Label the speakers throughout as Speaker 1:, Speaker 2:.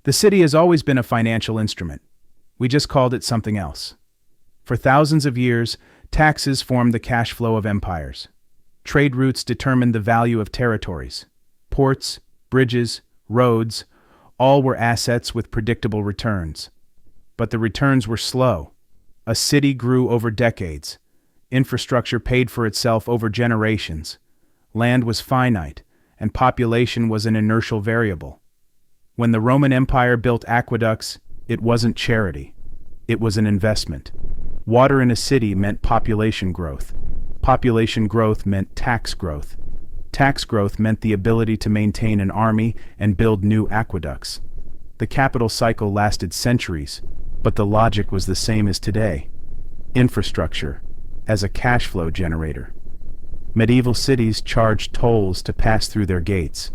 Speaker 1: The city has always been a financial instrument. We just called it something else. For thousands of years, taxes formed the cash flow of empires. Trade routes determined the value of territories. Ports, bridges, roads, all were assets with predictable returns. But the returns were slow. A city grew over decades. Infrastructure paid for itself over generations. Land was finite, and population was an inertial variable. When the Roman Empire built aqueducts, it wasn't charity. It was an investment. Water in a city meant population growth. Population growth meant tax growth. Tax growth meant the ability to maintain an army and build new aqueducts. The capital cycle lasted centuries, but the logic was the same as today. Infrastructure, as a cash flow generator. Medieval cities charged tolls to pass through their gates.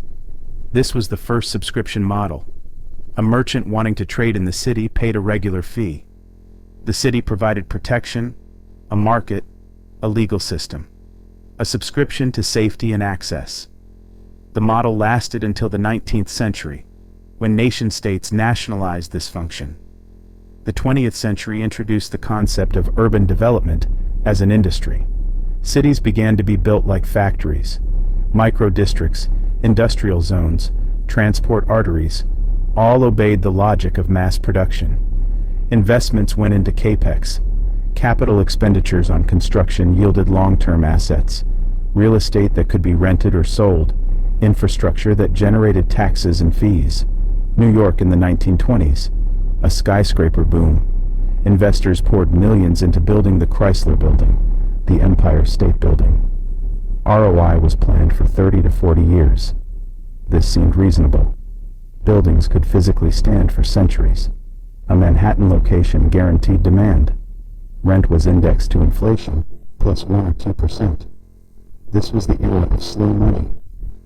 Speaker 1: This was the first subscription model. A merchant wanting to trade in the city paid a regular fee. The city provided protection, a market, a legal system, a subscription to safety and access. The model lasted until the 19th century, when nation-states nationalized this function. The 20th century introduced the concept of urban development as an industry. Cities began to be built like factories. Micro-districts, industrial zones, transport arteries, all obeyed the logic of mass production. Investments went into capex. Capital expenditures on construction yielded long-term assets, real estate that could be rented or sold, infrastructure that generated taxes and fees. New York in the 1920s, a skyscraper boom. Investors poured millions into building the Chrysler Building, the Empire State Building. ROI was planned for 30 to 40 years. This seemed reasonable. Buildings could physically stand for centuries. A Manhattan location guaranteed demand. Rent was indexed to inflation, plus 1 or 2%. This was the era of slow money.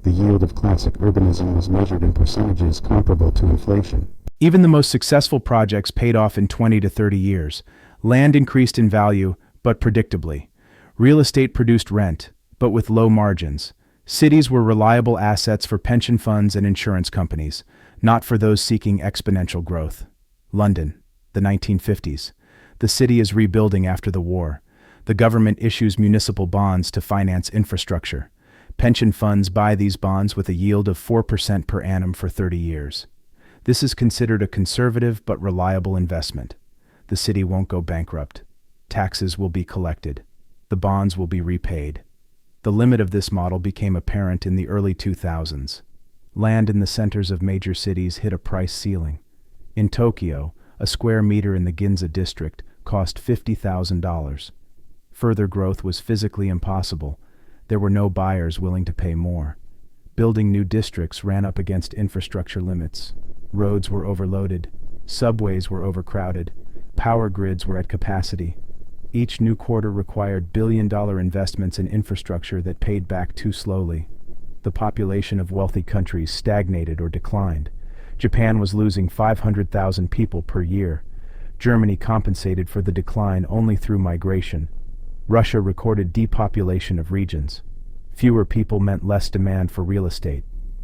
Speaker 1: The yield of classic urbanism was measured in percentages comparable to inflation. Even the most successful projects paid off in 20 to 30 years. Land increased in value, but predictably. Real estate produced rent, but with low margins. Cities were reliable assets for pension funds and insurance companies, not for those seeking exponential growth. London, the 1950s. The city is rebuilding after the war. The government issues municipal bonds to finance infrastructure. Pension funds buy these bonds with a yield of 4% per annum for 30 years. This is considered a conservative but reliable investment. The city won't go bankrupt. Taxes will be collected. The bonds will be repaid. The limit of this model became apparent in the early 2000s. Land in the centers of major cities hit a price ceiling. In Tokyo, a square meter in the Ginza district cost $50,000. Further growth was physically impossible. There were no buyers willing to pay more. Building new districts ran up against infrastructure limits. Roads were overloaded. Subways were overcrowded. Power grids were at capacity. Each new quarter required billion-dollar investments in infrastructure that paid back too slowly. The population of wealthy countries stagnated or declined. Japan was losing 500,000 people per year. Germany compensated for the decline only through migration. Russia recorded depopulation of regions. Fewer people meant less demand for real estate.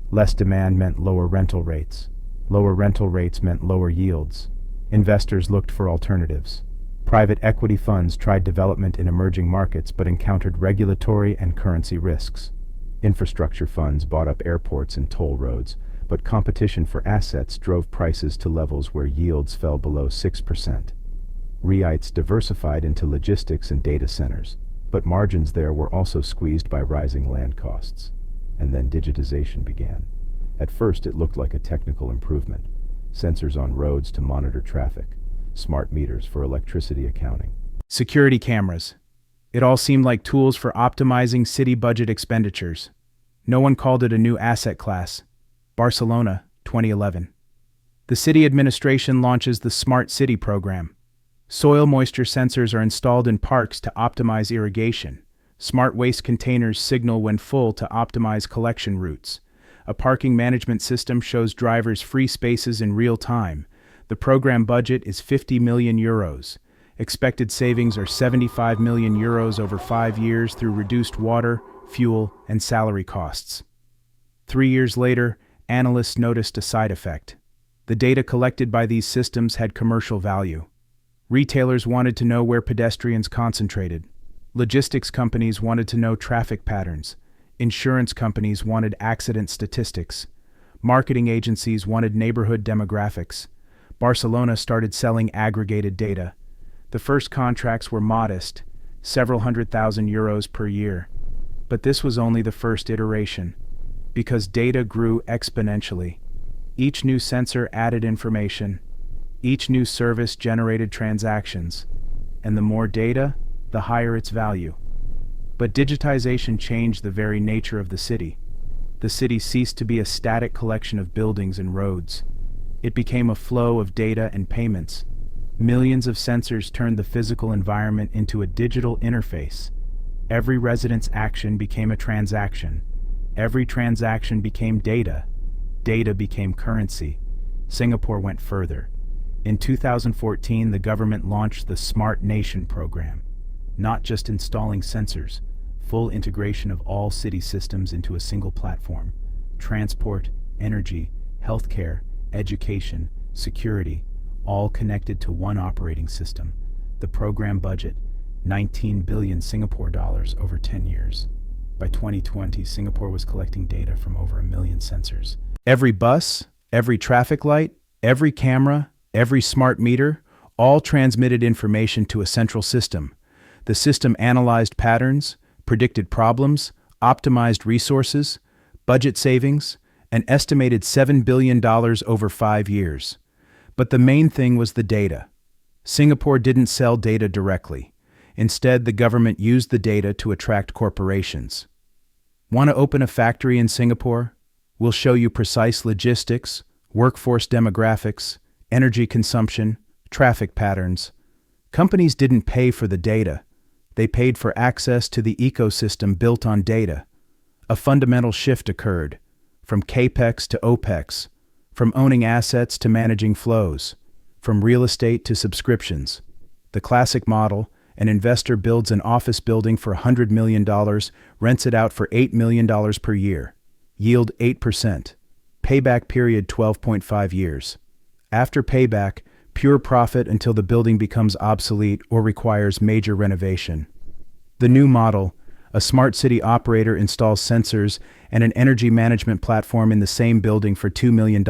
Speaker 1: Less demand meant lower rental rates. Lower rental rates meant lower yields. Investors looked for alternatives. Private equity funds tried development in emerging markets but encountered regulatory and currency risks. Infrastructure funds bought up airports and toll roads, but competition for assets drove prices to levels where yields fell below 6%. REITs diversified into logistics and data centers, but margins there were also squeezed by rising land costs. And then digitization began. At first it looked like a technical improvement. Sensors on roads to monitor traffic. Smart meters for electricity accounting. Security cameras. It all seemed like tools for optimizing city budget expenditures. No one called it a new asset class. Barcelona, 2011. The city administration launches the Smart City program. Soil moisture sensors are installed in parks to optimize irrigation. Smart waste containers signal when full to optimize collection routes. A parking management system shows drivers free spaces in real time. The program budget is 50 million euros. Expected savings are 75 million euros over 5 years through reduced water, fuel, and salary costs. 3 years later, analysts noticed a side effect. The data collected by these systems had commercial value. Retailers wanted to know where pedestrians concentrated. Logistics companies wanted to know traffic patterns. Insurance companies wanted accident statistics. Marketing agencies wanted neighborhood demographics. Barcelona started selling aggregated data. The first contracts were modest, several €100,000 per year. But this was only the first iteration, because data grew exponentially. Each new sensor added information. Each new service generated transactions. And the more data, the higher its value. But digitization changed the very nature of the city. The city ceased to be a static collection of buildings and roads. It became a flow of data and payments. Millions of sensors turned the physical environment into a digital interface. Every resident's action became a transaction. Every transaction became data. Data became currency. Singapore went further. In 2014, the government launched the Smart Nation program. Not just installing sensors, full integration of all city systems into a single platform. Transport, energy, healthcare, education, security, all connected to one operating system. The program budget, 19 billion Singapore dollars over 10 years. By 2020, Singapore was collecting data from over 1 million sensors. Every bus, every traffic light, every camera, every smart meter, all transmitted information to a central system. The system analyzed patterns, predicted problems, optimized resources, budget savings, and estimated $7 billion over 5 years. But the main thing was the data. Singapore didn't sell data directly. Instead, the government used the data to attract corporations. Want to open a factory in Singapore? We'll show you precise logistics, workforce demographics, energy consumption, traffic patterns. Companies didn't pay for the data. They paid for access to the ecosystem built on data. A fundamental shift occurred, from CAPEX to OPEX, from owning assets to managing flows, from real estate to subscriptions. The classic model: an investor builds an office building for $100 million, rents it out for $8 million per year. Yield 8%. Payback period 12.5 years. After payback, pure profit until the building becomes obsolete or requires major renovation. The new model: a smart city operator installs sensors and an energy management platform in the same building for $2 million.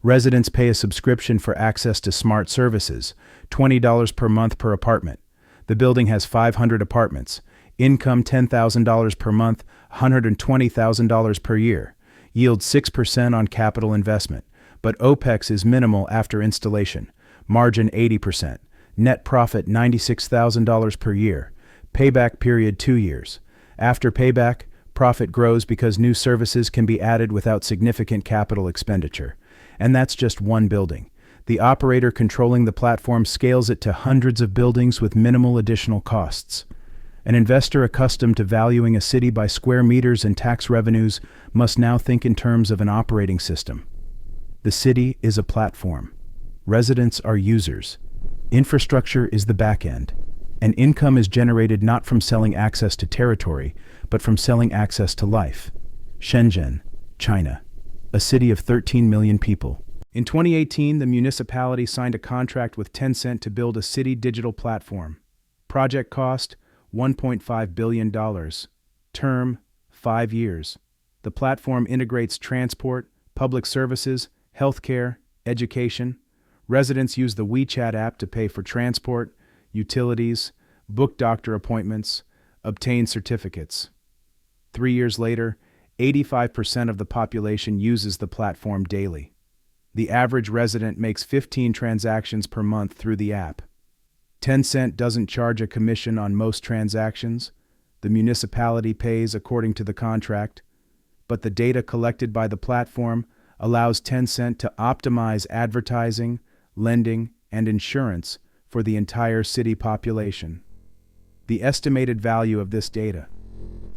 Speaker 1: Residents pay a subscription for access to smart services, $20 per month per apartment. The building has 500 apartments. Income $10,000 per month, $120,000 per year. Yield 6% on capital investment, but OPEX is minimal after installation. Margin 80%. Net profit $96,000 per year. Payback period 2 years. After payback, profit grows because new services can be added without significant capital expenditure. And that's just one building. The operator controlling the platform scales it to hundreds of buildings with minimal additional costs. An investor accustomed to valuing a city by square meters and tax revenues must now think in terms of an operating system. The city is a platform. Residents are users. Infrastructure is the back end. And income is generated not from selling access to territory, but from selling access to life. Shenzhen, China, a city of 13 million people. In 2018, the municipality signed a contract with Tencent to build a city digital platform. Project cost, $1.5 billion. Term, 5 years. The platform integrates transport, public services, healthcare, education. Residents use the WeChat app to pay for transport, utilities, book doctor appointments, obtain certificates. 3 years later, 85% of the population uses the platform daily. The average resident makes 15 transactions per month through the app. Tencent doesn't charge a commission on most transactions. The municipality pays according to the contract, but the data collected by the platform allows Tencent to optimize advertising, lending, and insurance for the entire city population. The estimated value of this data: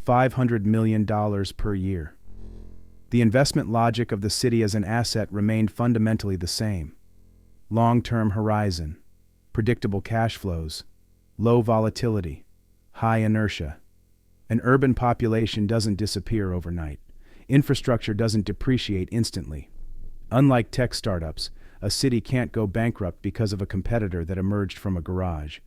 Speaker 1: $500 million per year. The investment logic of the city as an asset remained fundamentally the same. Long-term horizon, predictable cash flows, low volatility, high inertia. An urban population doesn't disappear overnight. Infrastructure doesn't depreciate instantly. Unlike tech startups, a city can't go bankrupt because of a competitor that emerged from a garage.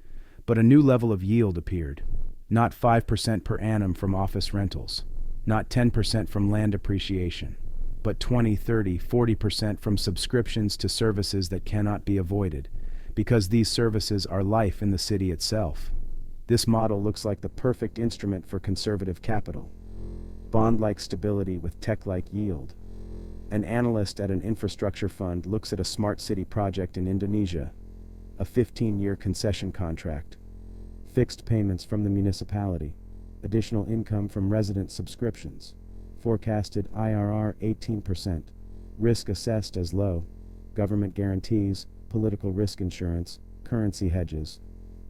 Speaker 1: But a new level of yield appeared. Not 5% per annum from office rentals, not 10% from land appreciation, but 20, 30, 40% from subscriptions to services that cannot be avoided, because these services are life in the city itself. This model looks like the perfect instrument for conservative capital. Bond-like stability with tech-like yield. An analyst at an infrastructure fund looks at a smart city project in Indonesia, a 15-year concession contract, fixed payments from the municipality, additional income from resident subscriptions, forecasted IRR 18%, risk assessed as low, government guarantees, political risk insurance, currency hedges.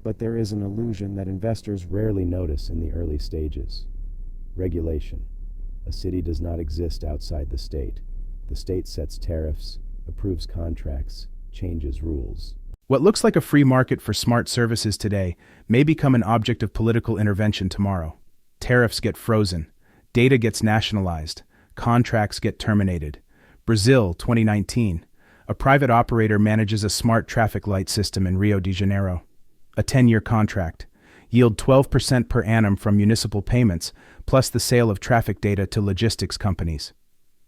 Speaker 1: But there is an illusion that investors rarely notice in the early stages. Regulation. A city does not exist outside the state. The state sets tariffs, approves contracts, changes rules. What looks like a free market for smart services today may become an object of political intervention tomorrow. Tariffs get frozen, data gets nationalized, contracts get terminated. Brazil, 2019. A private operator manages a smart traffic light system in Rio de Janeiro. A 10-year contract. Yield 12% per annum from municipal payments, plus the sale of traffic data to logistics companies.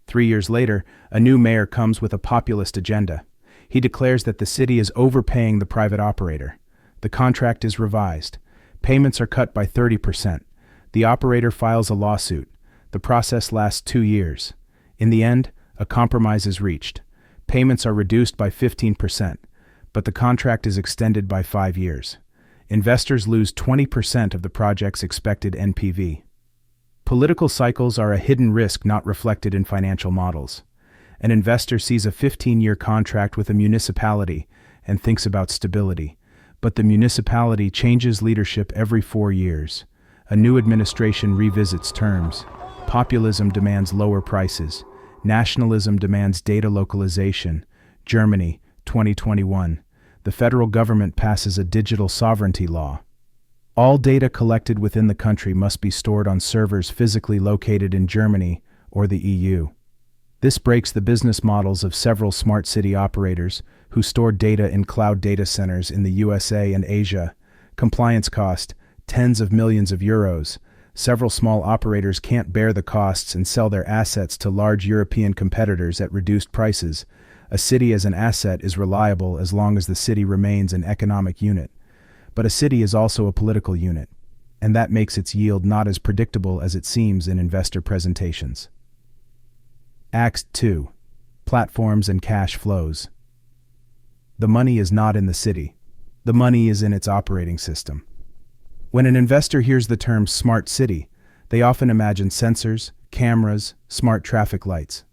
Speaker 1: 3 years later, a new mayor comes with a populist agenda. He declares that the city is overpaying the private operator. The contract is revised. Payments are cut by 30%. The operator files a lawsuit. The process lasts 2 years. In the end, a compromise is reached. Payments are reduced by 15%, but the contract is extended by 5 years. Investors lose 20% of the project's expected NPV. Political cycles are a hidden risk not reflected in financial models. An investor sees a 15-year contract with a municipality and thinks about stability, but the municipality changes leadership every 4 years. A new administration revisits terms. Populism demands lower prices. Nationalism demands data localization. Germany, 2021. The federal government passes a digital sovereignty law. All data collected within the country must be stored on servers physically located in Germany or the EU. This breaks the business models of several smart city operators who store data in cloud data centers in the USA and Asia. Compliance cost, tens of millions of euros. Several small operators can't bear the costs and sell their assets to large European competitors at reduced prices. A city as an asset is reliable as long as the city remains an economic unit. But a city is also a political unit, and that makes its yield not as predictable as it seems in investor presentations. Act 2. Platforms and cash flows. The money is not in the city. The money is in its operating system. When an investor hears the term smart city, they often imagine sensors, cameras, smart traffic lights.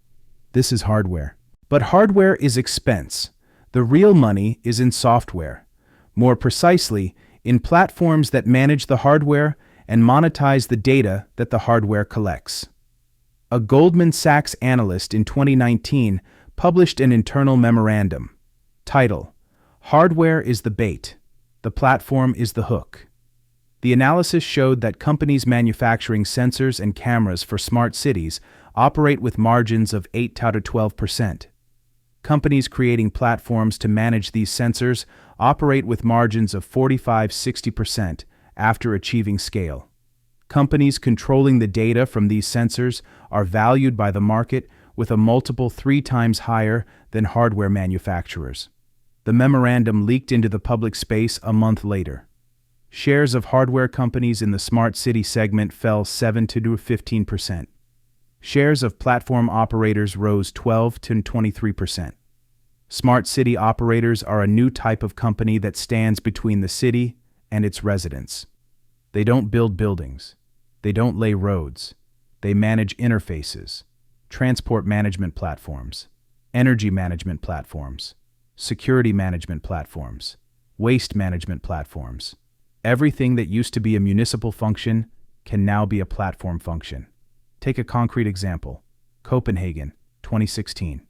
Speaker 1: This is hardware. But hardware is expense. The real money is in software. More precisely, in platforms that manage the hardware and monetize the data that the hardware collects. A Goldman Sachs analyst in 2019 published an internal memorandum. Title: Hardware is the bait. The platform is the hook. The analysis showed that companies manufacturing sensors and cameras for smart cities operate with margins of 8 to 12%. Companies creating platforms to manage these sensors operate with margins of 45-60% after achieving scale. Companies controlling the data from these sensors are valued by the market with a multiple 3 times higher than hardware manufacturers. The memorandum leaked into the public space a month later. Shares of hardware companies in the smart city segment fell 7 to 15%. Shares of platform operators rose 12 to 23%. Smart city operators are a new type of company that stands between the city and its residents. They don't build buildings. They don't lay roads. They manage interfaces, transport management platforms, energy management platforms, security management platforms, waste management platforms. Everything that used to be a municipal function can now be a platform function. Take a concrete example. Copenhagen, 2016.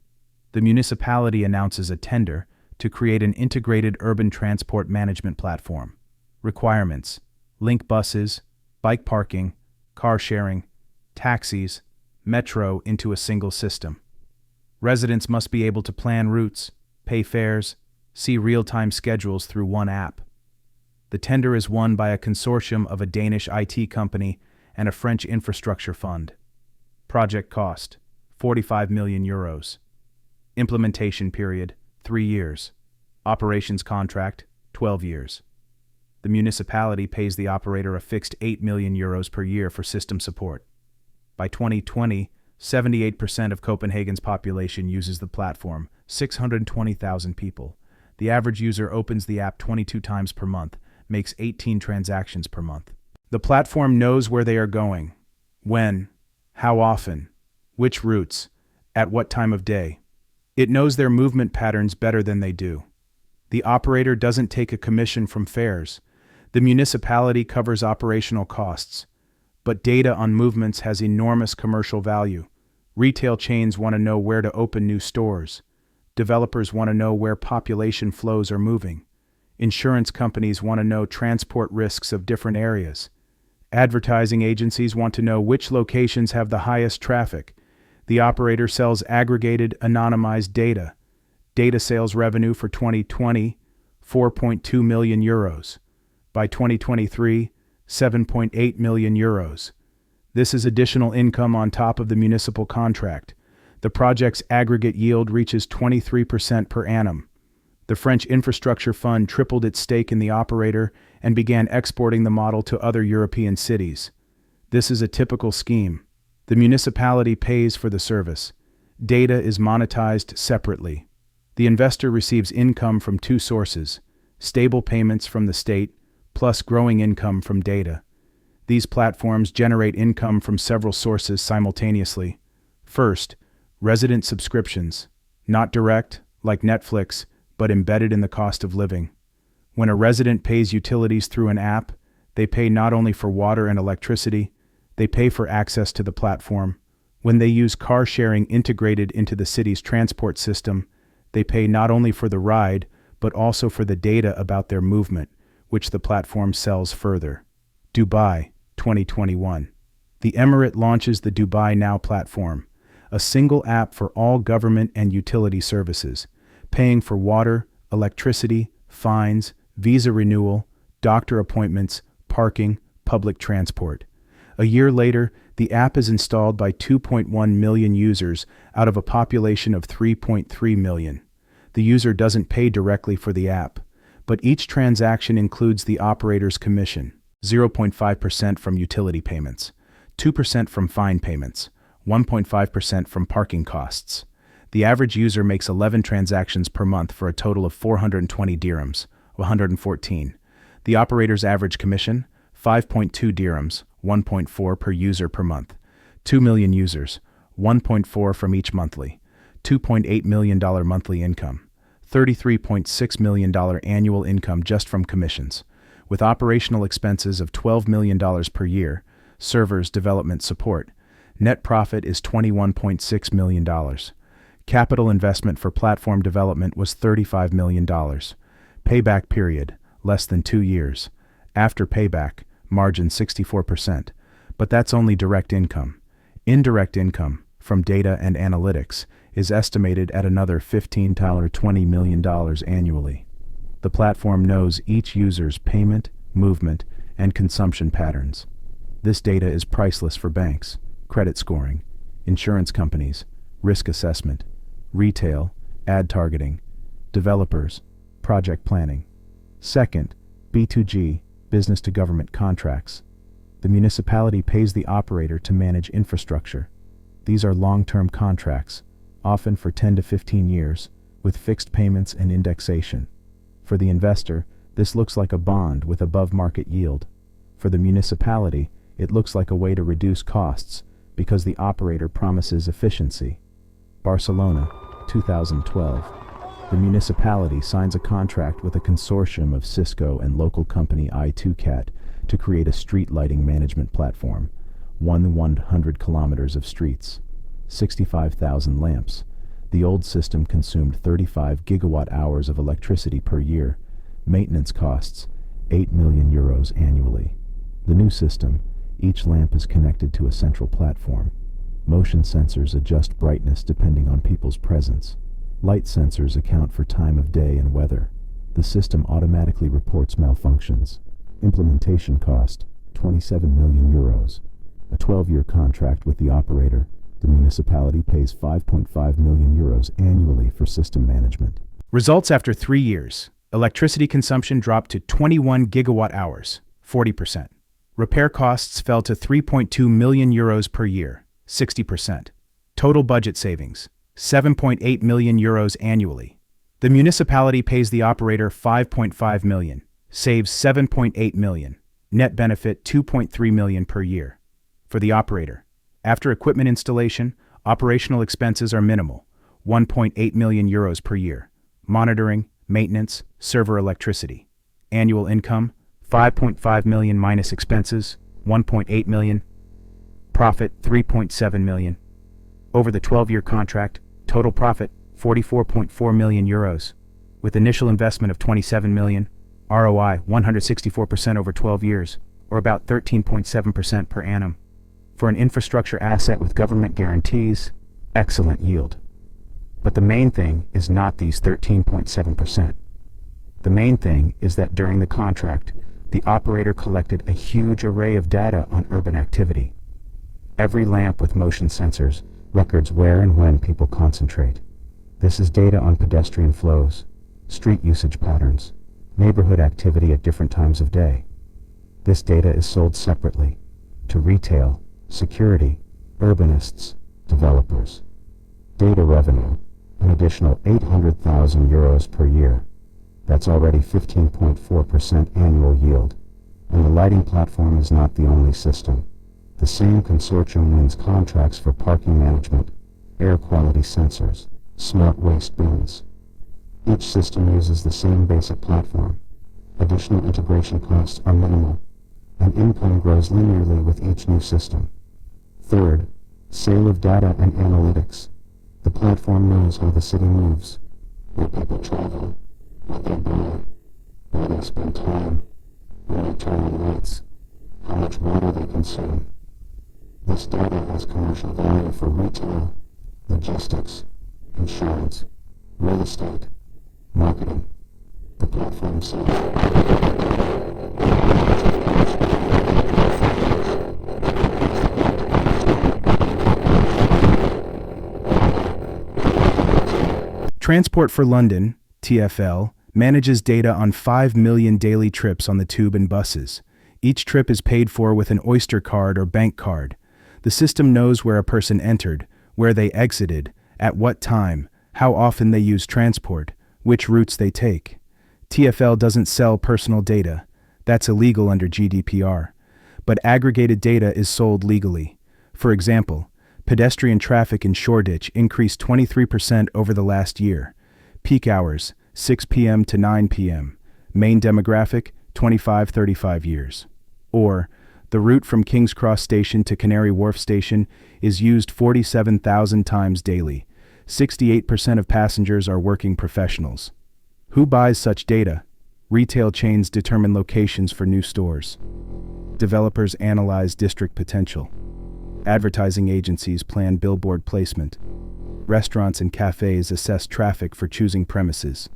Speaker 1: The municipality announces a tender to create an integrated urban transport management platform. Requirements: link buses, bike parking, car sharing, taxis, metro into a single system. Residents must be able to plan routes, pay fares, see real-time schedules through one app. The tender is won by a consortium of a Danish IT company and a French infrastructure fund. Project cost, 45 million euros. Implementation period, 3 years. Operations contract, 12 years. The municipality pays the operator a fixed 8 million euros per year for system support. By 2020, 78% of Copenhagen's population uses the platform, 620,000 people. The average user opens the app 22 times per month, makes 18 transactions per month. The platform knows where they are going, when, how often, which routes, at what time of day. It knows their movement patterns better than they do. The operator doesn't take a commission from fares. The municipality covers operational costs. But data on movements has enormous commercial value. Retail chains want to know where to open new stores. Developers want to know where population flows are moving. Insurance companies want to know transport risks of different areas. Advertising agencies want to know which locations have the highest traffic. The operator sells aggregated, anonymized data. Data sales revenue for 2020, 4.2 million euros. By 2023, 7.8 million euros. This is additional income on top of the municipal contract. The project's aggregate yield reaches 23% per annum. The French infrastructure fund tripled its stake in the operator and began exporting the model to other European cities. This is a typical scheme. The municipality pays for the service. Data is monetized separately. The investor receives income from two sources: stable payments from the state, plus growing income from data. These platforms generate income from several sources simultaneously. First, resident subscriptions, not direct, like Netflix, but embedded in the cost of living. When a resident pays utilities through an app, they pay not only for water and electricity, they pay for access to the platform. When they use car sharing integrated into the city's transport system, they pay not only for the ride, but also for the data about their movement, which the platform sells further. Dubai, 2021. The Emirate launches the Dubai Now platform, a single app for all government and utility services, paying for water, electricity, fines, visa renewal, doctor appointments, parking, public transport. A year later, the app is installed by 2.1 million users out of a population of 3.3 million. The user doesn't pay directly for the app, but each transaction includes the operator's commission, 0.5% from utility payments, 2% from fine payments, 1.5% from parking costs. The average user makes 11 transactions per month for a total of 420 dirhams, 114. The operator's average commission, 5.2 dirhams, 1.4 per user per month. 2 million users, 1.4 from each monthly. $2.8 million monthly income. $33.6 million annual income just from commissions, with operational expenses of $12 million per year, servers, development, support. Net profit is $21.6 million. Capital investment for platform development was $35 million. Payback period, less than 2 years. After payback, margin 64%. But that's only direct income. Indirect income, from data and analytics, is estimated at another $15 to $20 million annually. The platform knows each user's payment, movement, and consumption patterns. This data is priceless for banks, credit scoring, insurance companies, risk assessment, retail, ad targeting, developers, project planning. Second, B2G, business to government contracts. The municipality pays the operator to manage infrastructure. These are long-term contracts, often for 10 to 15 years, with fixed payments and indexation. For the investor, this looks like a bond with above-market yield. For the municipality, it looks like a way to reduce costs because the operator promises efficiency. Barcelona, 2012. The municipality signs a contract with a consortium of Cisco and local company i2CAT to create a street lighting management platform. 100 kilometers of streets. 65,000 lamps. The old system consumed 35 gigawatt hours of electricity per year. Maintenance costs, 8 million euros annually. The new system, each lamp is connected to a central platform.
Speaker 2: Motion sensors adjust brightness depending on people's presence. Light sensors account for time of day and weather. The system automatically reports malfunctions. Implementation cost, 27 million euros. A 12-year contract with the operator. The municipality pays 5.5 million euros annually for system management.
Speaker 1: Results after 3 years. Electricity consumption dropped to 21 gigawatt hours, 40%. Repair costs fell to 3.2 million euros per year, 60%. Total budget savings, 7.8 million euros annually. The municipality pays the operator 5.5 million, saves 7.8 million. Net benefit 2.3 million per year. For the operator, after equipment installation, operational expenses are minimal, 1.8 million euros per year. Monitoring, maintenance, server electricity. Annual income, 5.5 million minus expenses, 1.8 million. Profit, 3.7 million. Over the 12-year contract, total profit, 44.4 million euros. With initial investment of 27 million, ROI, 164% over 12 years, or about 13.7% per annum. For an infrastructure asset with government guarantees, excellent yield. But the main thing is not these 13.7%. The main thing is that during the contract, the operator collected a huge array of data on urban activity. Every lamp with motion sensors records where and when people concentrate. This is data on pedestrian flows, street usage patterns, neighborhood activity at different times of day. This data is sold separately to retail, security, urbanists, developers. Data revenue, an additional 800,000 euros per year. That's already 15.4% annual yield. And the lighting platform is not the only system. The same consortium wins contracts for parking management, air quality sensors, smart waste bins. Each system uses the same basic platform. Additional integration costs are minimal, and income grows linearly with each new system. Third, sale of data and analytics. The platform knows how the city moves, where people travel, what they buy, where they spend time, where they turn on lights, how much water they consume. This data has commercial value for retail, logistics, insurance, real estate, marketing. The platform sells. Transport for London, TfL, manages data on 5 million daily trips on the tube and buses. Each trip is paid for with an Oyster card or bank card. The system knows where a person entered, where they exited, at what time, how often they use transport, which routes they take. TfL doesn't sell personal data. That's illegal under GDPR. But aggregated data is sold legally. For example, pedestrian traffic in Shoreditch increased 23% over the last year. Peak hours, 6 p.m. to 9 p.m. Main demographic, 25-35 years. Or, the route from King's Cross Station to Canary Wharf Station is used 47,000 times daily. 68% of passengers are working professionals. Who buys such data? Retail chains determine locations for new stores. Developers analyze district potential. Advertising agencies plan billboard placement. Restaurants and cafes assess traffic for choosing premises.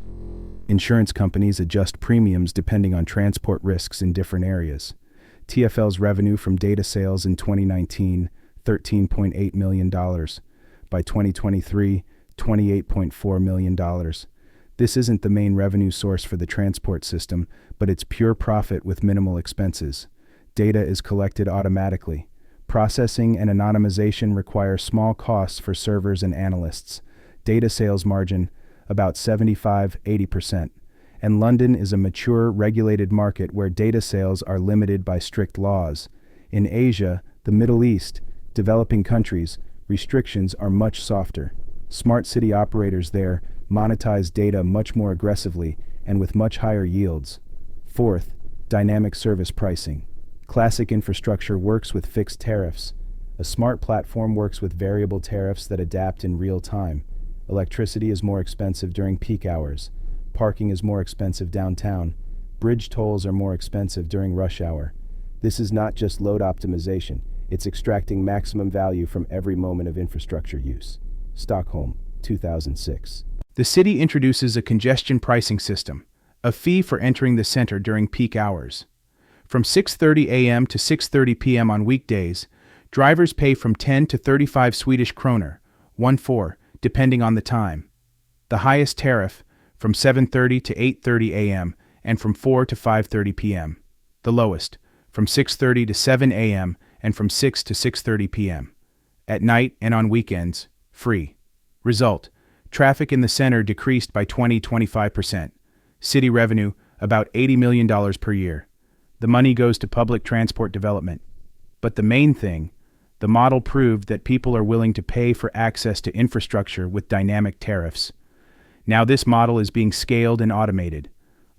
Speaker 1: Insurance companies adjust premiums depending on transport risks in different areas. TfL's revenue from data sales in 2019, $13.8 million. By 2023, $28.4 million. This isn't the main revenue source for the transport system, but it's pure profit with minimal expenses. Data is collected automatically. Processing and anonymization require small costs for servers and analysts. Data sales margin, about 75-80%. And London is a mature, regulated market where data sales are limited by strict laws. In Asia, the Middle East, developing countries, restrictions are much softer. Smart city operators there monetize data much more aggressively and with much higher yields. Fourth, dynamic service pricing. Classic infrastructure works with fixed tariffs. A smart platform works with variable tariffs that adapt in real time. Electricity is more expensive during peak hours. Parking is more expensive downtown. Bridge tolls are more expensive during rush hour. This is not just load optimization.
Speaker 2: It's extracting maximum value from every moment of infrastructure use. Stockholm, 2006.
Speaker 1: The city introduces a congestion pricing system, a fee for entering the center during peak hours. From 6:30 a.m. to 6:30 p.m. on weekdays, drivers pay from 10 to 35 Swedish kroner, 1/4, depending on the time. The highest tariff, from 7:30 to 8:30 a.m. and from 4 to 5:30 p.m. The lowest, from 6:30 to 7 a.m. and from 6 to 6:30 p.m. At night and on weekends, free. Result: traffic in the center decreased by 20-25%. City revenue, about $80 million per year. The money goes to public transport development. But the main thing, the model proved that people are willing to pay for access to infrastructure with dynamic tariffs. Now this model is being scaled and automated.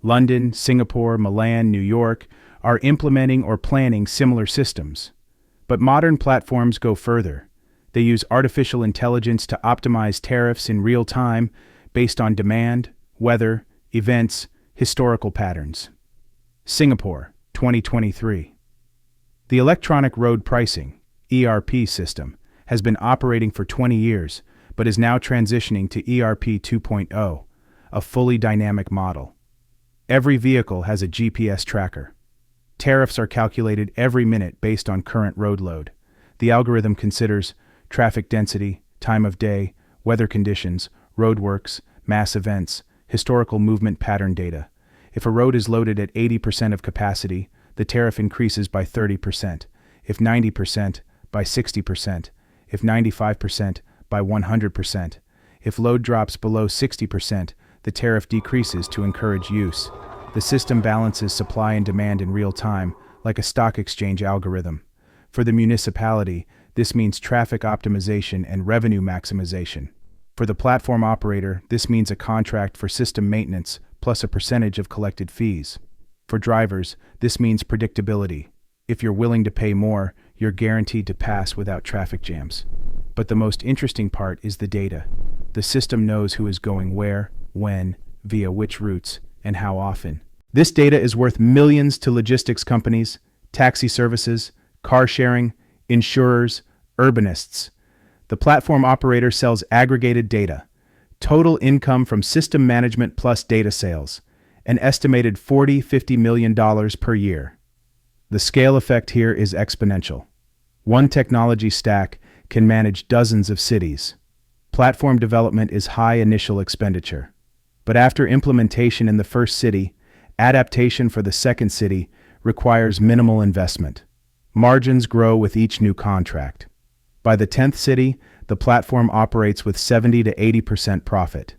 Speaker 1: London, Singapore, Milan, New York are implementing or planning similar systems. But modern platforms go further. They use artificial intelligence to optimize tariffs in real time based on demand, weather, events, historical patterns. Singapore, 2023. The electronic road pricing, ERP system, has been operating for 20 years, but is now transitioning to ERP 2.0, a fully dynamic model. Every vehicle has a GPS tracker. Tariffs are calculated every minute based on current road load. The algorithm considers traffic density, time of day, weather conditions, roadworks, mass events, historical movement pattern data. If a road is loaded at 80% of capacity, the tariff increases by 30%. If 90%, by 60%. If 95%, by 100%. If load drops below 60%, the tariff decreases to encourage use. The system balances supply and demand in real time, like a stock exchange algorithm. For the municipality, this means traffic optimization and revenue maximization. For the platform operator, this means a contract for system maintenance plus a percentage of collected fees. For drivers, this means predictability. If you're willing to pay more, you're guaranteed to pass without traffic jams. But the most interesting part is the data. The system knows who is going where, when, via which routes, and how often. This data is worth millions to logistics companies, taxi services, car sharing, insurers, urbanists. The platform operator sells aggregated data, total income from system management plus data sales, an estimated $40-50 million per year. The scale effect here is exponential. One technology stack can manage dozens of cities. Platform development is high initial expenditure. But after implementation in the first city, adaptation for the second city requires minimal investment. Margins grow with each new contract. By the 10th city, the platform operates with 70-80% profit.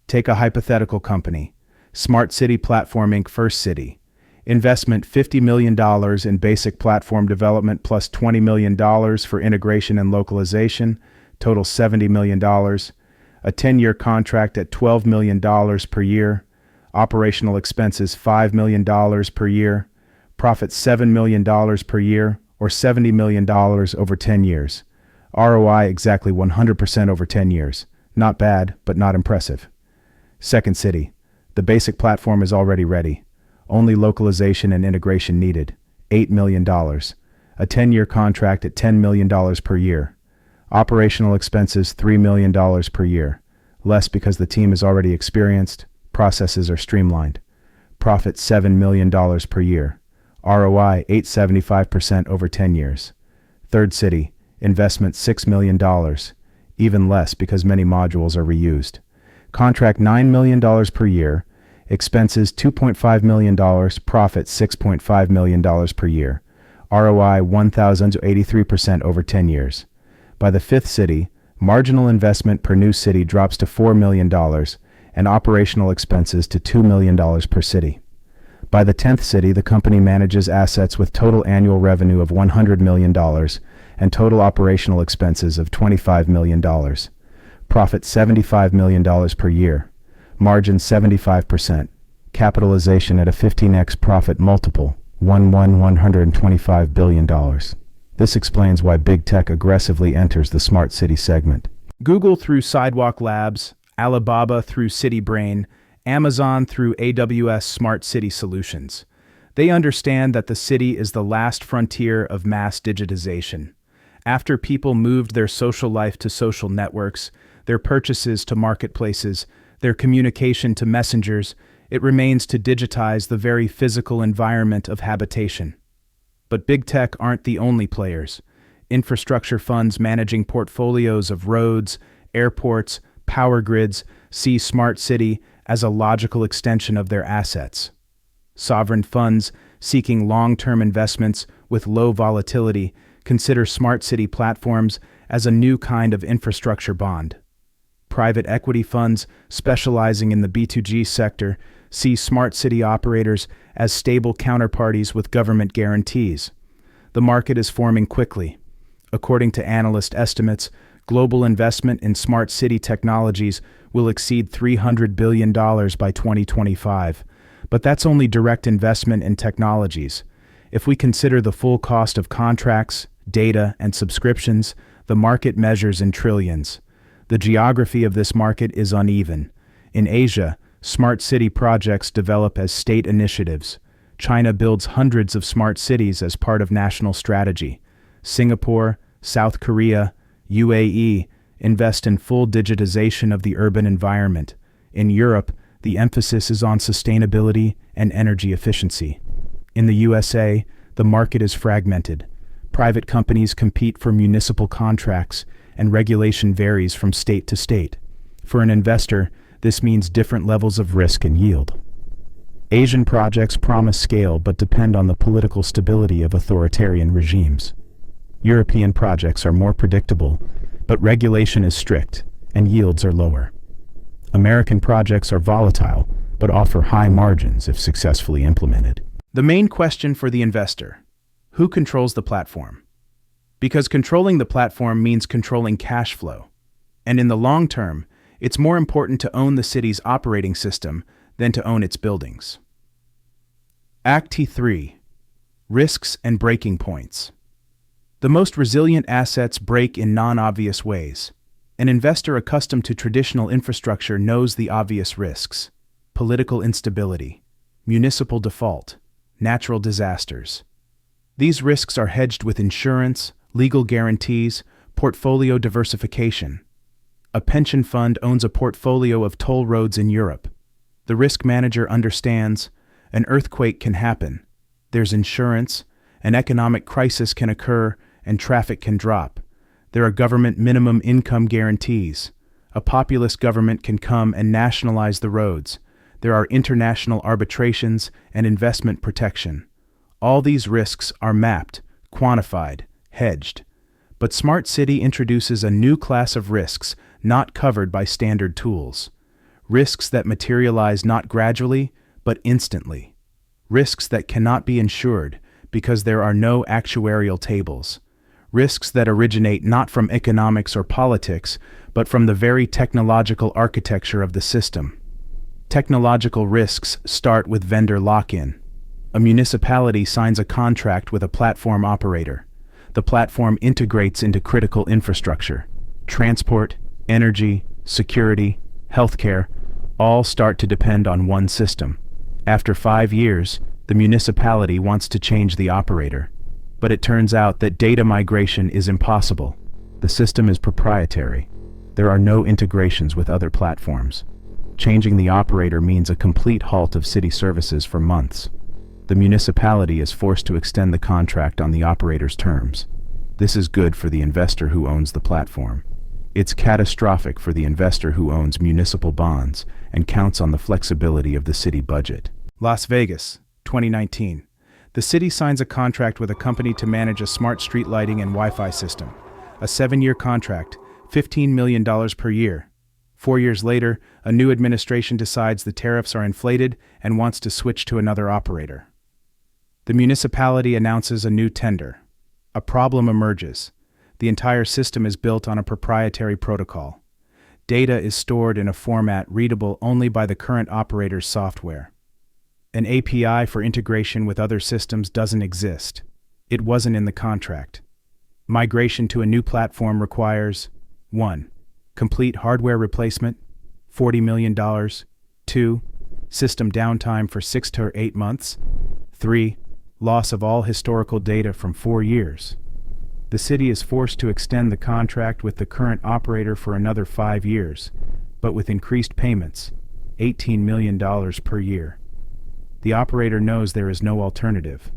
Speaker 1: Take a hypothetical company, Smart City Platform Inc. First City. Investment $50 million in basic platform development plus $20 million for integration and localization, total $70 million. A 10-year contract at $12 million per year. Operational expenses $5 million per year. Profit $7 million per year, or $70 million over 10 years. ROI exactly 100% over 10 years. Not bad, but not impressive. Second city. The basic platform is already ready. Only localization and integration needed. $8 million. A 10-year contract at $10 million per year. Operational expenses $3 million per year. Less because the team is already experienced, processes are streamlined. Profit $7 million per year. ROI 875% over 10 years. Third city. Investment $6 million, even less because many modules are reused. Contract $9 million per year, expenses $2.5 million, profit $6.5 million per year. ROI 1,083% over 10 years. By the fifth city, marginal investment per new city drops to $4 million and operational expenses to $2 million per city. By the 10th city, the company manages assets with total annual revenue of $100 million and total operational expenses of $25 million. Profit $75 million per year. Margin 75%. Capitalization at a 15x profit multiple, $125 billion. This explains why big tech aggressively enters the smart city segment. Google through Sidewalk Labs, Alibaba through CityBrain, Amazon through AWS Smart City Solutions. They understand that the city is the last frontier of mass digitization. After people moved their social life to social networks, their purchases to marketplaces, their communication to messengers, it remains to digitize the very physical environment of habitation. But big tech aren't the only players. Infrastructure funds managing portfolios of roads, airports, power grids see smart city as a logical extension of their assets. Sovereign funds seeking long-term investments with low volatility consider smart city platforms as a new kind of infrastructure bond. Private equity funds specializing in the B2G sector see smart city operators as stable counterparties with government guarantees. The market is forming quickly. According to analyst estimates, global investment in smart city technologies will exceed $300 billion by 2025. But that's only direct investment in technologies. If we consider the full cost of contracts, data, and subscriptions, the market measures in trillions. The geography of this market is uneven. In Asia, smart city projects develop as state initiatives. China builds hundreds of smart cities as part of national strategy. Singapore, South Korea, UAE invest in full digitization of the urban environment. In Europe, the emphasis is on sustainability and energy efficiency. In the USA, the market is fragmented. Private companies compete for municipal contracts, and regulation varies from state to state. For an investor, this means different levels of risk and yield. Asian projects promise scale but depend on the political stability of authoritarian regimes. European projects are more predictable, but regulation is strict and yields are lower. American projects are volatile, but offer high margins if successfully implemented. The main question for the investor: who controls the platform? Because controlling the platform means controlling cash flow. And in the long term, it's more important to own the city's operating system than to own its buildings. Act 3. Risks and breaking points. The most resilient assets break in non-obvious ways. An investor accustomed to traditional infrastructure knows the obvious risks: political instability, municipal default, natural disasters. These risks are hedged with insurance, legal guarantees, portfolio diversification. A pension fund owns a portfolio of toll roads in Europe. The risk manager understands an earthquake can happen. There's insurance, an economic crisis can occur, and traffic can drop. There are government minimum income guarantees. A populist government can come and nationalize the roads. There are international arbitrations and investment protection. All these risks are mapped, quantified, hedged. But Smart City introduces a new class of risks not covered by standard tools. Risks that materialize not gradually, but instantly. Risks that cannot be insured because there are no actuarial tables. Risks that originate not from economics or politics, but from the very technological architecture of the system. Technological risks start with vendor lock-in. A municipality signs a contract with a platform operator. The platform integrates into critical infrastructure. Transport, energy, security, healthcare, all start to depend on one system. After 5 years, the municipality wants to change the operator. But it turns out that data migration is impossible. The system is proprietary. There are no integrations with other platforms. Changing the operator means a complete halt of city services for months. The municipality is forced to extend the contract on the operator's terms. This is good for the investor who owns the platform. It's catastrophic for the investor who owns municipal bonds and counts on the flexibility of the city budget. Las Vegas, 2019. The city signs a contract with a company to manage a smart street lighting and Wi-Fi system. A 7-year contract, $15 million per year. 4 years later, a new administration decides the tariffs are inflated and wants to switch to another operator. The municipality announces a new tender. A problem emerges. The entire system is built on a proprietary protocol. Data is stored in a format readable only by the current operator's software. An API for integration with other systems doesn't exist. It wasn't in the contract. Migration to a new platform requires 1. Complete hardware replacement, $40 million. 2. System downtime for 6 to 8 months. 3. Loss of all historical data from 4 years. The city is forced to extend the contract with the current operator for another 5 years, but with increased payments, $18 million per year. The operator knows there is no alternative.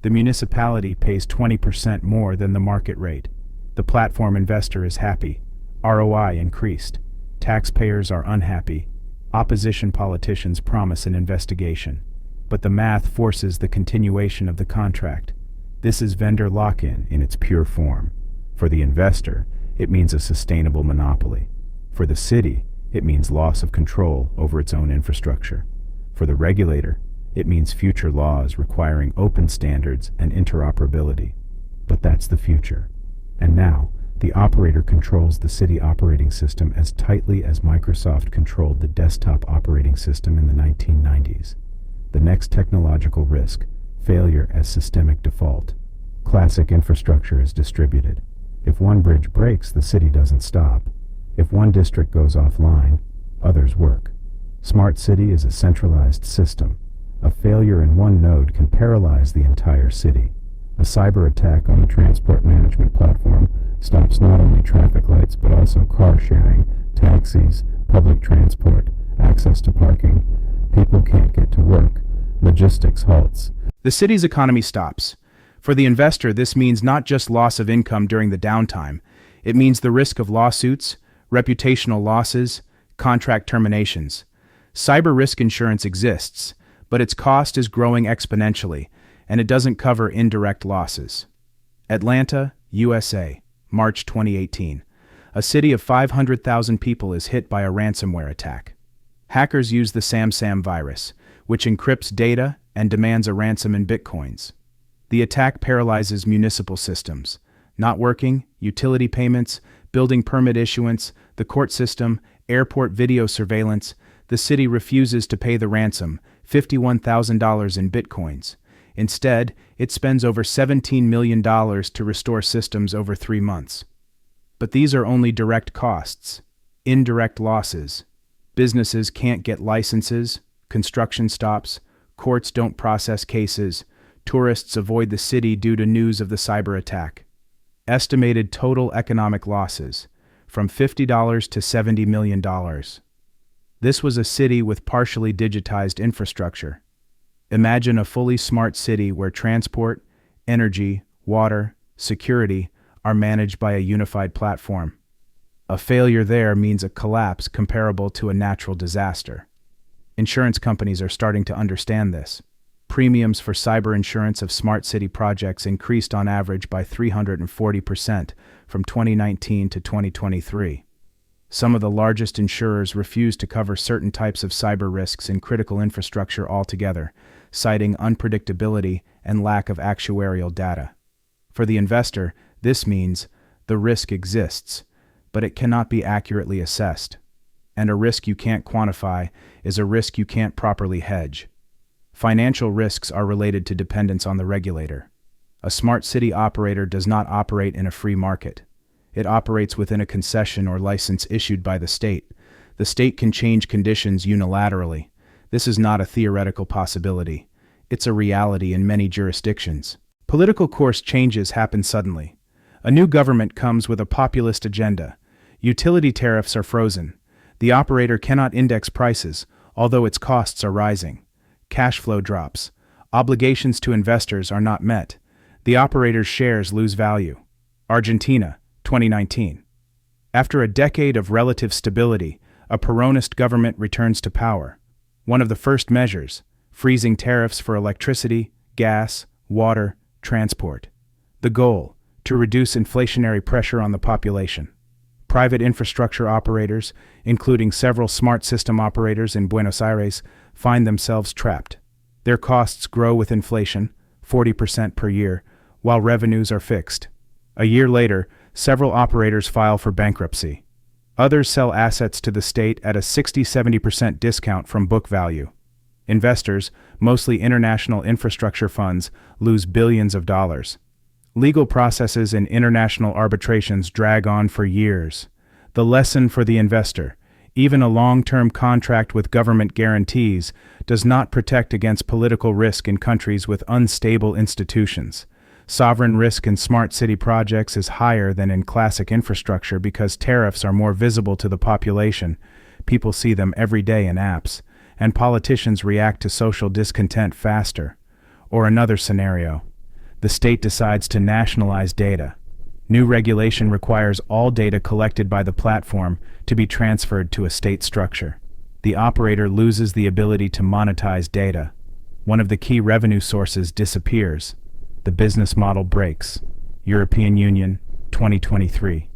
Speaker 1: The municipality pays 20% more than the market rate. The platform investor is happy. ROI increased. Taxpayers are unhappy. Opposition politicians promise an investigation. But the math forces the continuation of the contract. This is vendor lock-in in its pure form. For the investor, it means a sustainable monopoly. For the city, it means loss of control over its own infrastructure. For the regulator, it means future laws requiring open standards and interoperability. But that's the future. And now, the operator controls the city operating system as tightly as Microsoft controlled the desktop operating system in the 1990s. The next technological risk, failure as systemic default. Classic infrastructure is distributed. If one bridge breaks, the city doesn't stop. If one district goes offline, others work. Smart city is a centralized system. A failure in one node can paralyze the entire city. A cyber attack on the transport management platform stops not only traffic lights but also car sharing, taxis, public transport, access to parking. People can't get to work. Logistics halts. The city's economy stops. For the investor, this means not just loss of income during the downtime. It means the risk of lawsuits, reputational losses, contract terminations. Cyber risk insurance exists, but its cost is growing exponentially, and it doesn't cover indirect losses. Atlanta, USA, March 2018. A city of 500,000 people is hit by a ransomware attack. Hackers use the SamSam virus, which encrypts data and demands a ransom in bitcoins. The attack paralyzes municipal systems. Not working, utility payments, building permit issuance, the court system, airport video surveillance. The city refuses to pay the ransom, $51,000 in bitcoins. Instead, it spends over $17 million to restore systems over 3 months. But these are only direct costs. Indirect losses. Businesses can't get licenses, construction stops, courts don't process cases, tourists avoid the city due to news of the cyber attack. Estimated total economic losses, from $50 to $70 million. This was a city with partially digitized infrastructure. Imagine a fully smart city where transport, energy, water, security are managed by a unified platform. A failure there means a collapse comparable to a natural disaster. Insurance companies are starting to understand this. Premiums for cyber insurance of smart city projects increased on average by 340% from 2019 to 2023. Some of the largest insurers refuse to cover certain types of cyber risks in critical infrastructure altogether, citing unpredictability and lack of actuarial data. For the investor, this means the risk exists, but it cannot be accurately assessed. And a risk you can't quantify is a risk you can't properly hedge. Financial risks are related to dependence on the regulator. A smart city operator does not operate in a free market. It operates within a concession or license issued by the state. The state can change conditions unilaterally. This is not a theoretical possibility. It's a reality in many jurisdictions. Political course changes happen suddenly. A new government comes with a populist agenda. Utility tariffs are frozen. The operator cannot index prices, although its costs are rising. Cash flow drops. Obligations to investors are not met. The operator's shares lose value. Argentina, 2019. After a decade of relative stability, a Peronist government returns to power. One of the first measures, freezing tariffs for electricity, gas, water, transport. The goal, to reduce inflationary pressure on the population. Private infrastructure operators, including several smart system operators in Buenos Aires, find themselves trapped. Their costs grow with inflation, 40% per year, while revenues are fixed. A year later, several operators file for bankruptcy. Others sell assets to the state at a 60-70% discount from book value. Investors, mostly international infrastructure funds, lose billions of dollars. Legal processes and international arbitrations drag on for years. The lesson for the investor: even a long-term contract with government guarantees does not protect against political risk in countries with unstable institutions. Sovereign risk in smart city projects is higher than in classic infrastructure because tariffs are more visible to the population. People see them every day in apps, and politicians react to social discontent faster. Or another scenario. The state decides to nationalize data. New regulation requires all data collected by the platform to be transferred to a state structure. The operator loses the ability to monetize data. One of the key revenue sources disappears. The business model breaks. European Union, 2023.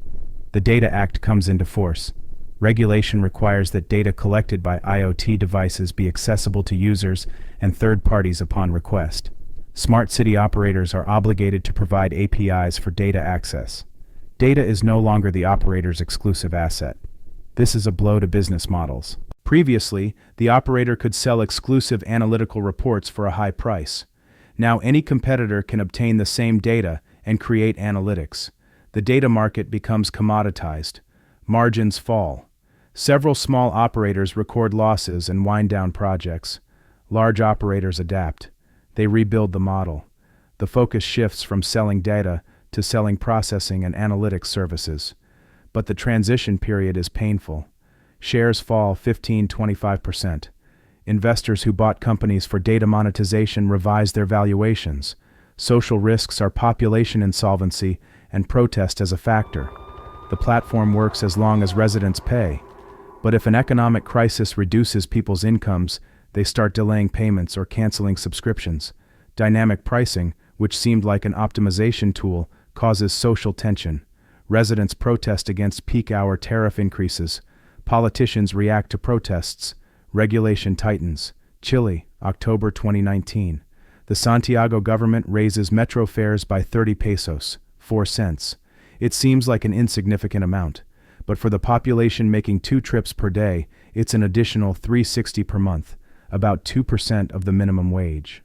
Speaker 1: The Data Act comes into force. Regulation requires that data collected by IoT devices be accessible to users and third parties upon request. Smart city operators are obligated to provide APIs for data access. Data is no longer the operator's exclusive asset. This is a blow to business models. Previously, the operator could sell exclusive analytical reports for a high price. Now any competitor can obtain the same data and create analytics. The data market becomes commoditized. Margins fall. Several small operators record losses and wind down projects. Large operators adapt. They rebuild the model. The focus shifts from selling data to selling processing and analytics services. But the transition period is painful. Shares fall 15-25%. Investors who bought companies for data monetization revise their valuations. Social risks are population insolvency and protest as a factor. The platform works as long as residents pay. But if an economic crisis reduces people's incomes, they start delaying payments or canceling subscriptions. Dynamic pricing, which seemed like an optimization tool, causes social tension. Residents protest against peak hour tariff increases. Politicians react to protests. Regulation tightens. Chile, October 2019. The Santiago government raises metro fares by 30 pesos, 4 cents. It seems like an insignificant amount, but for the population making 2 trips per day, it's an additional $3.60 per month. About 2% of the minimum wage.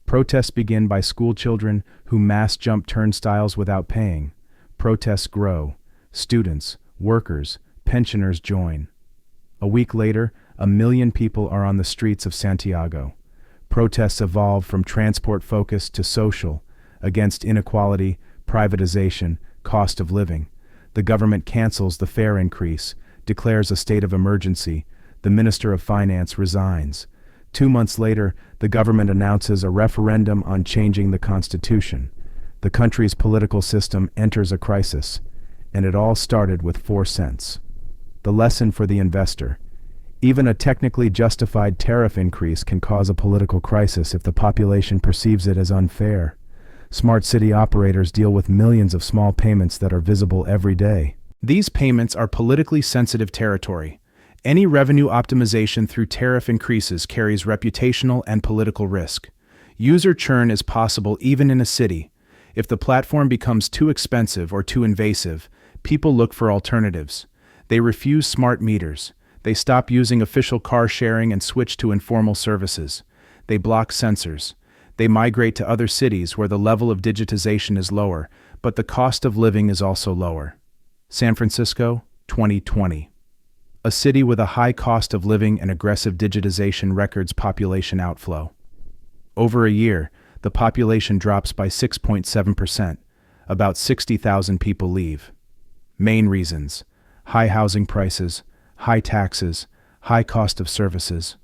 Speaker 1: Protests begin by school children who mass jump turnstiles without paying. Protests grow. Students, workers, pensioners join. A week later, 1 million people are on the streets of Santiago. Protests evolve from transport focus to social, against inequality, privatization, cost of living. The government cancels the fare increase, declares a state of emergency. The Minister of Finance resigns. 2 months later, the government announces a referendum on changing the constitution. The country's political system enters a crisis, and it all started with 4 cents. The lesson for the investor. Even a technically justified tariff increase can cause a political crisis if the population perceives it as unfair. Smart city operators deal with millions of small payments that are visible every day. These payments are politically sensitive territory. Any revenue optimization through tariff increases carries reputational and political risk. User churn is possible even in a city. If the platform becomes too expensive or too invasive, people look for alternatives. They refuse smart meters. They stop using official car sharing and switch to informal services. They block sensors. They migrate to other cities where the level of digitization is lower, but the cost of living is also lower. San Francisco, 2020. A city with a high cost of living and aggressive digitization records population outflow. Over a year, the population drops by 6.7%. About 60,000 people leave. Main reasons: high housing prices, high taxes, high cost of services.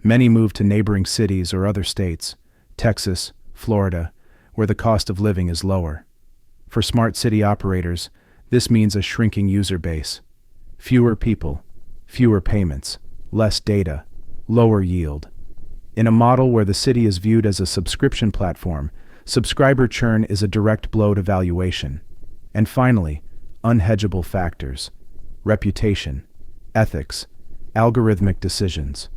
Speaker 1: Many move to neighboring cities or other states, Texas, Florida, where the cost of living is lower. For smart city operators, this means a shrinking user base. Fewer people, fewer payments, less data, lower yield. In a model where the city is viewed as a subscription platform, subscriber churn is a direct blow to valuation. And finally, unhedgeable factors: reputation, ethics, algorithmic decisions.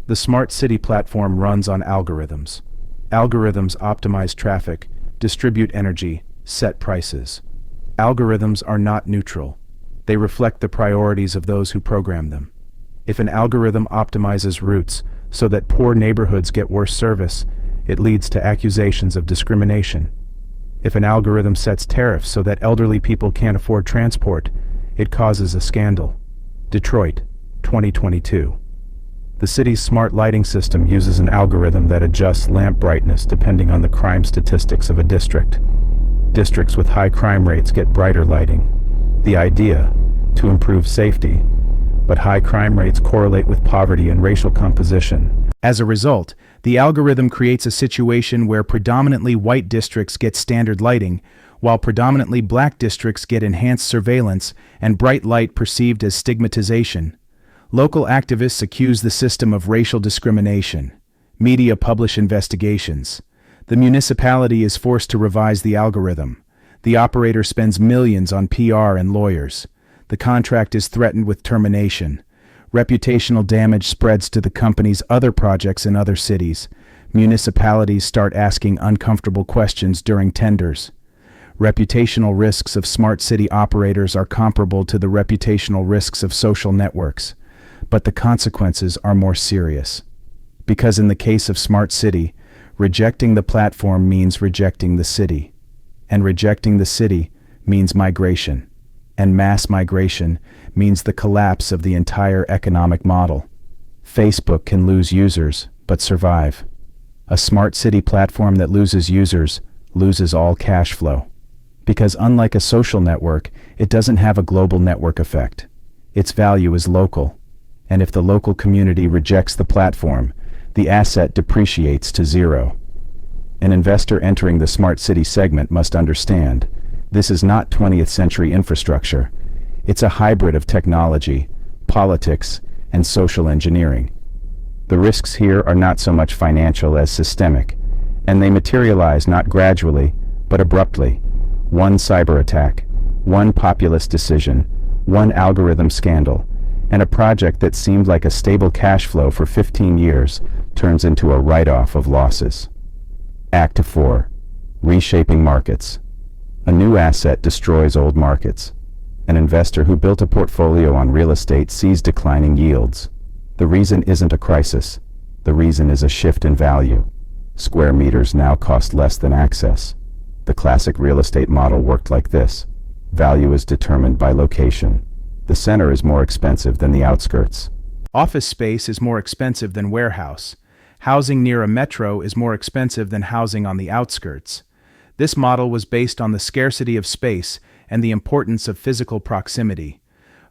Speaker 1: The smart city platform runs on algorithms. Algorithms optimize traffic, distribute energy, set prices. Algorithms are not neutral. They reflect the priorities of those who program them. If an algorithm optimizes routes so that poor neighborhoods get worse service, it leads to accusations of discrimination. If an algorithm sets tariffs so that elderly people can't afford transport, it causes a scandal. Detroit, 2022. The city's smart lighting system uses an algorithm that adjusts lamp brightness depending on the crime statistics of a district. districts with high crime rates get brighter lighting. The idea, to improve safety, but high crime rates correlate with poverty and racial composition. As a result, the algorithm creates a situation where predominantly white districts get standard lighting, while predominantly black districts get enhanced surveillance and bright light perceived as stigmatization. Local activists accuse the system of racial discrimination. Media publish investigations. The municipality is forced to revise the algorithm. The operator spends millions on PR and lawyers. The contract is threatened with termination. Reputational damage spreads to the company's other projects in other cities. Municipalities start asking uncomfortable questions during tenders. Reputational risks of smart city operators are comparable to the reputational risks of social networks, but the consequences are more serious. Because in the case of smart city, rejecting the platform means rejecting the city, and rejecting the city means migration, and mass migration means the collapse of the entire economic model. Facebook can lose users, but survive. A smart city platform that loses users loses all cash flow. Because unlike a social network, it doesn't have a global network effect. Its value is local, and if the local community rejects the platform, the asset depreciates to zero. An investor entering the smart city segment must understand, this is not 20th century infrastructure. It's a hybrid of technology, politics, and social engineering. The risks here are not so much financial as systemic, and they materialize not gradually, but abruptly. One cyber attack, one populist decision, one algorithm scandal, and a project that seemed like a stable cash flow for 15 years turns into a write-off of losses. Act 4. Reshaping markets. A new asset destroys old markets. An investor who built a portfolio on real estate sees declining yields. The reason isn't a crisis. The reason is a shift in value. Square meters now cost less than access. The classic real estate model worked like this. Value is determined by location. The center is more expensive than the outskirts.
Speaker 3: Office space is more expensive than warehouse. Housing near a metro is more expensive than housing on the outskirts. This model was based on the scarcity of space and the importance of physical proximity.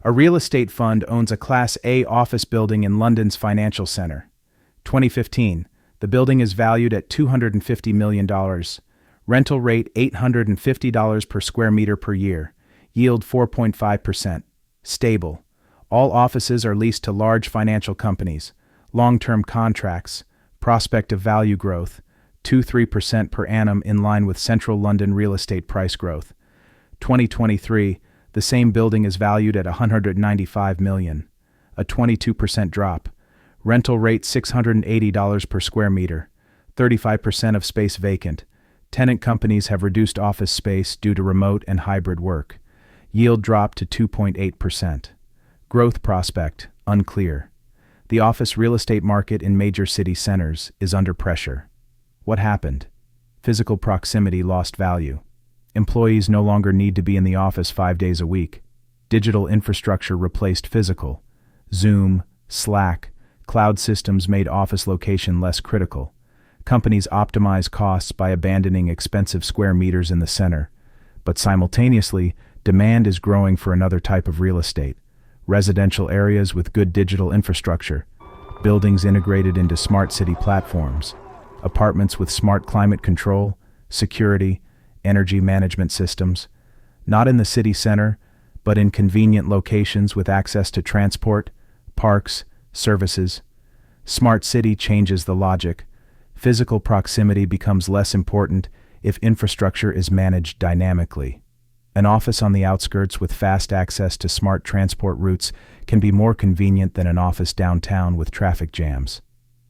Speaker 3: A real estate fund owns a Class A office building in London's financial center. 2015, the building is valued at $250 million. Rental rate $850 per square meter per year. Yield 4.5%. Stable. All offices are leased to large financial companies. Long-term contracts. Prospect of value growth. 2-3% per annum in line with central London real estate price growth. 2023, the same building is valued at $195 million. A 22% drop. Rental rate $680 per square meter. 35% of space vacant. Tenant companies have reduced office space due to remote and hybrid work. Yield dropped to 2.8%. Growth prospect, unclear. The office real estate market in major city centers is under pressure. What happened? Physical proximity lost value. Employees no longer need to be in the office 5 days a week. Digital infrastructure replaced physical. Zoom, Slack, cloud systems made office location less critical. Companies optimize costs by abandoning expensive square meters in the center. But simultaneously, demand is growing for another type of real estate. Residential areas with good digital infrastructure. Buildings integrated into smart city platforms. Apartments with smart climate control, security, energy management systems. Not in the city center, but in convenient locations with access to transport, parks, services. Smart city changes the logic. Physical proximity becomes less important if infrastructure is managed dynamically. An office on the outskirts with fast access to smart transport routes can be more convenient than an office downtown with traffic jams.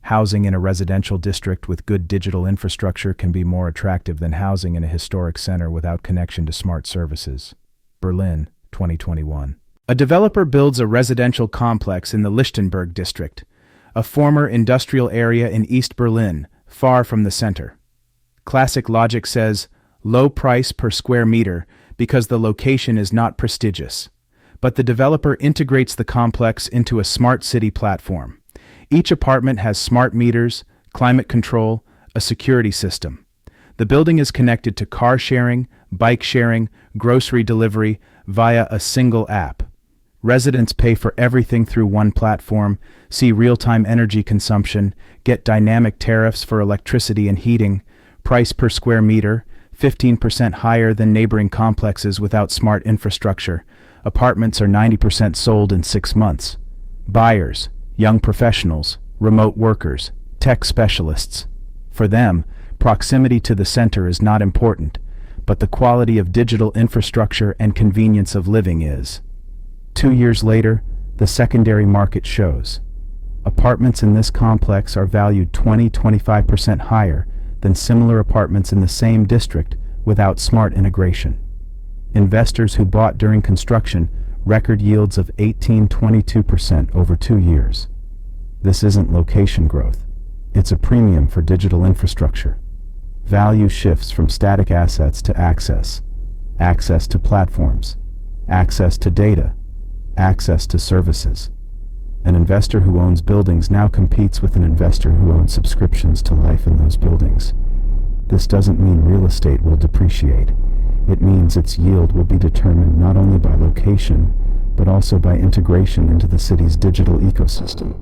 Speaker 3: Housing in a residential district with good digital infrastructure can be more attractive than housing in a historic center without connection to smart services. Berlin, 2021. A developer builds a residential complex in the Lichtenberg district, a former industrial area in East Berlin, far from the center. Classic logic says, low price per square meter because the location is not prestigious. But the developer integrates the complex into a smart city platform. Each apartment has smart meters, climate control, a security system.
Speaker 1: The building is connected to car sharing, bike sharing, grocery delivery via a single app. Residents pay for everything through one platform, see real-time energy consumption, get dynamic tariffs for electricity and heating, price per square meter, 15% higher than neighboring complexes without smart infrastructure. Apartments are 90% sold in 6 months. Buyers, young professionals, remote workers, tech specialists. For them, proximity to the center is not important, but the quality of digital infrastructure and convenience of living is. 2 years later, the secondary market shows. Apartments in this complex are valued 20–25% higher than similar apartments in the same district without smart integration. Investors who bought during construction record yields of 18–22% over 2 years. This isn't location growth. It's a premium for digital infrastructure. Value shifts from static assets to access to platforms, access to data, access to services. An investor who owns buildings now competes with an investor who owns subscriptions to life in those buildings. This doesn't mean real estate will depreciate. It means its yield will be determined not only by location, but also by integration into the city's digital ecosystem.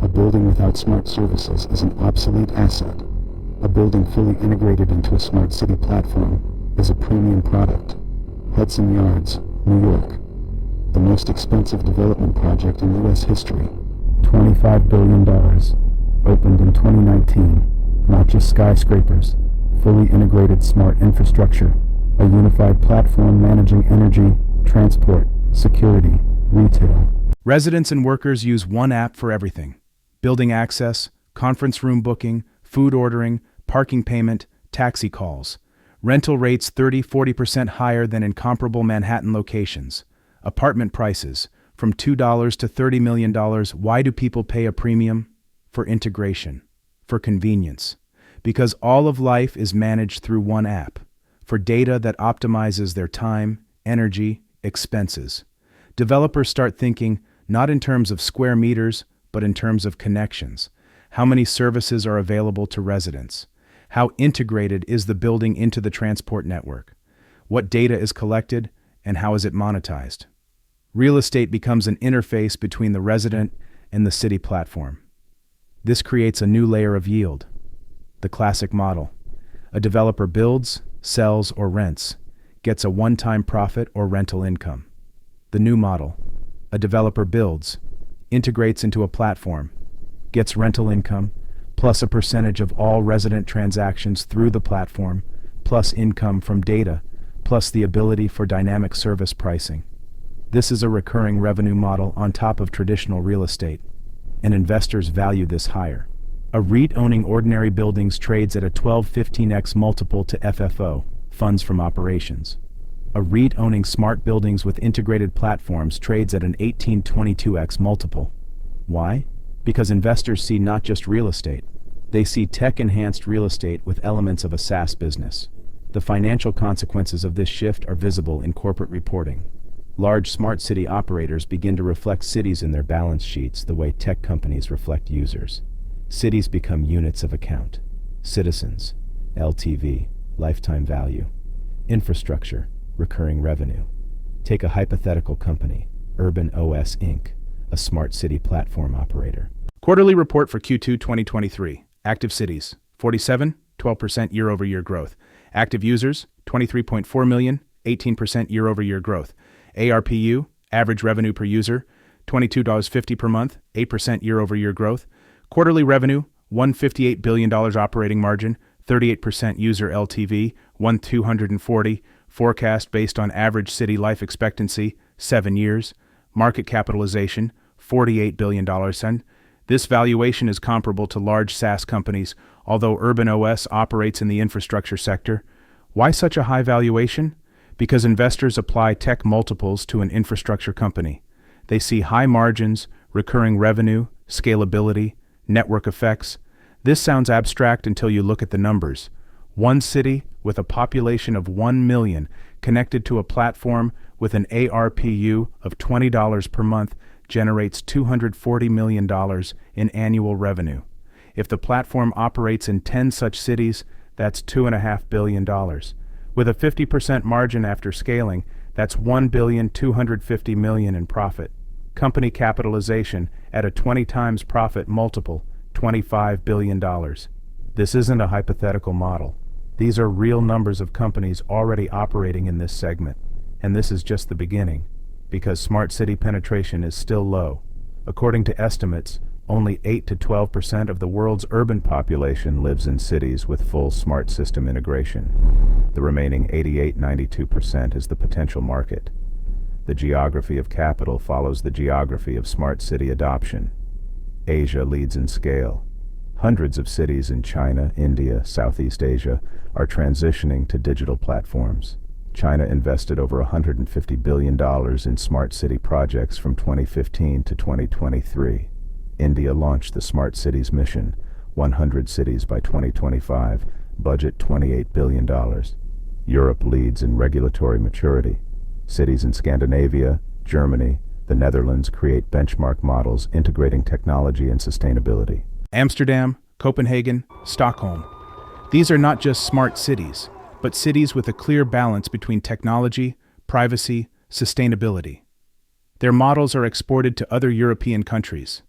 Speaker 1: A building without smart services is an obsolete asset. A building fully integrated into a smart city platform is a premium product. Hudson Yards, New York. The most expensive development project in U.S. history. $25 billion. Opened in 2019. Not just skyscrapers. Fully integrated smart infrastructure. A unified platform managing energy, transport, security, retail. Residents and workers use one app for everything. Building access, conference room booking, food ordering, parking payment, taxi calls. Rental rates 30–40% higher than in comparable Manhattan locations. Apartment prices, from $2 to $30 million. Why do people pay a premium? For integration. For convenience. Because all of life is managed through one app. For data that optimizes their time, energy, expenses. Developers start thinking not in terms of square meters, but in terms of connections. How many services are available to residents? How integrated is the building into the transport network? What data is collected, and how is it monetized? Real estate becomes an interface between the resident and the city platform. This creates a new layer of yield. The classic model. A developer builds, sells, or rents, gets a one-time profit or rental income. The new model. A developer builds, integrates into a platform, gets rental income, plus a percentage of all resident transactions through the platform, plus income from data, plus the ability for dynamic service pricing. This is a recurring revenue model on top of traditional real estate, and investors value this higher. A REIT owning ordinary buildings trades at a 12–15x multiple to FFO, funds from operations. A REIT owning smart buildings with integrated platforms trades at an 18–22x multiple. Why? Because investors see not just real estate. They see tech-enhanced real estate with elements of a SaaS business. The financial consequences of this shift are visible in corporate reporting. Large smart city operators begin to reflect cities in their balance sheets the way tech companies reflect users. Cities become units of account. Citizens, LTV, lifetime value. Infrastructure, recurring revenue. Take a hypothetical company, Urban OS Inc., a smart city platform operator. Quarterly report for Q2 2023. Active cities, 47, 12% year-over-year growth. Active users, 23.4 million, 18% year-over-year growth. ARPU, average revenue per user, $22.50 per month, 8% year-over-year growth. Quarterly revenue, $158 billion operating margin, 38% user LTV, 1,240. Forecast based on average city life expectancy, 7 years. Market capitalization, $48 billion. This valuation is comparable to large SaaS companies, although Urban OS operates in the infrastructure sector. Why such a high valuation? Because investors apply tech multiples to an infrastructure company. They see high margins, recurring revenue, scalability, network effects. This sounds abstract until you look at the numbers. One city with a population of 1 million connected to a platform with an ARPU of $20 per month generates $240 million in annual revenue. If the platform operates in 10 such cities, That's $2.5 billion. With a 50% margin after scaling, that's $1.25 billion in profit. Company capitalization at a 20 times profit multiple, $25 billion. This isn't a hypothetical model. These are real numbers of companies already operating in this segment. And this is just the beginning, because smart city penetration is still low. According to estimates, only 8 to 12% of the world's urban population lives in cities with full smart system integration. The remaining 88-92% is the potential market. The geography of capital follows the geography of smart city adoption. Asia leads in scale. Hundreds of cities in China, India, Southeast Asia are transitioning to digital platforms. China invested over $150 billion in smart city projects from 2015 to 2023. India launched the Smart Cities Mission, 100 cities by 2025, budget $28 billion. Europe leads in regulatory maturity. Cities in Scandinavia, Germany, the Netherlands create benchmark models integrating technology and sustainability.
Speaker 3: Amsterdam, Copenhagen, Stockholm. These are not just smart cities, but cities with a clear balance between technology, privacy, sustainability. Their models are exported to other European countries.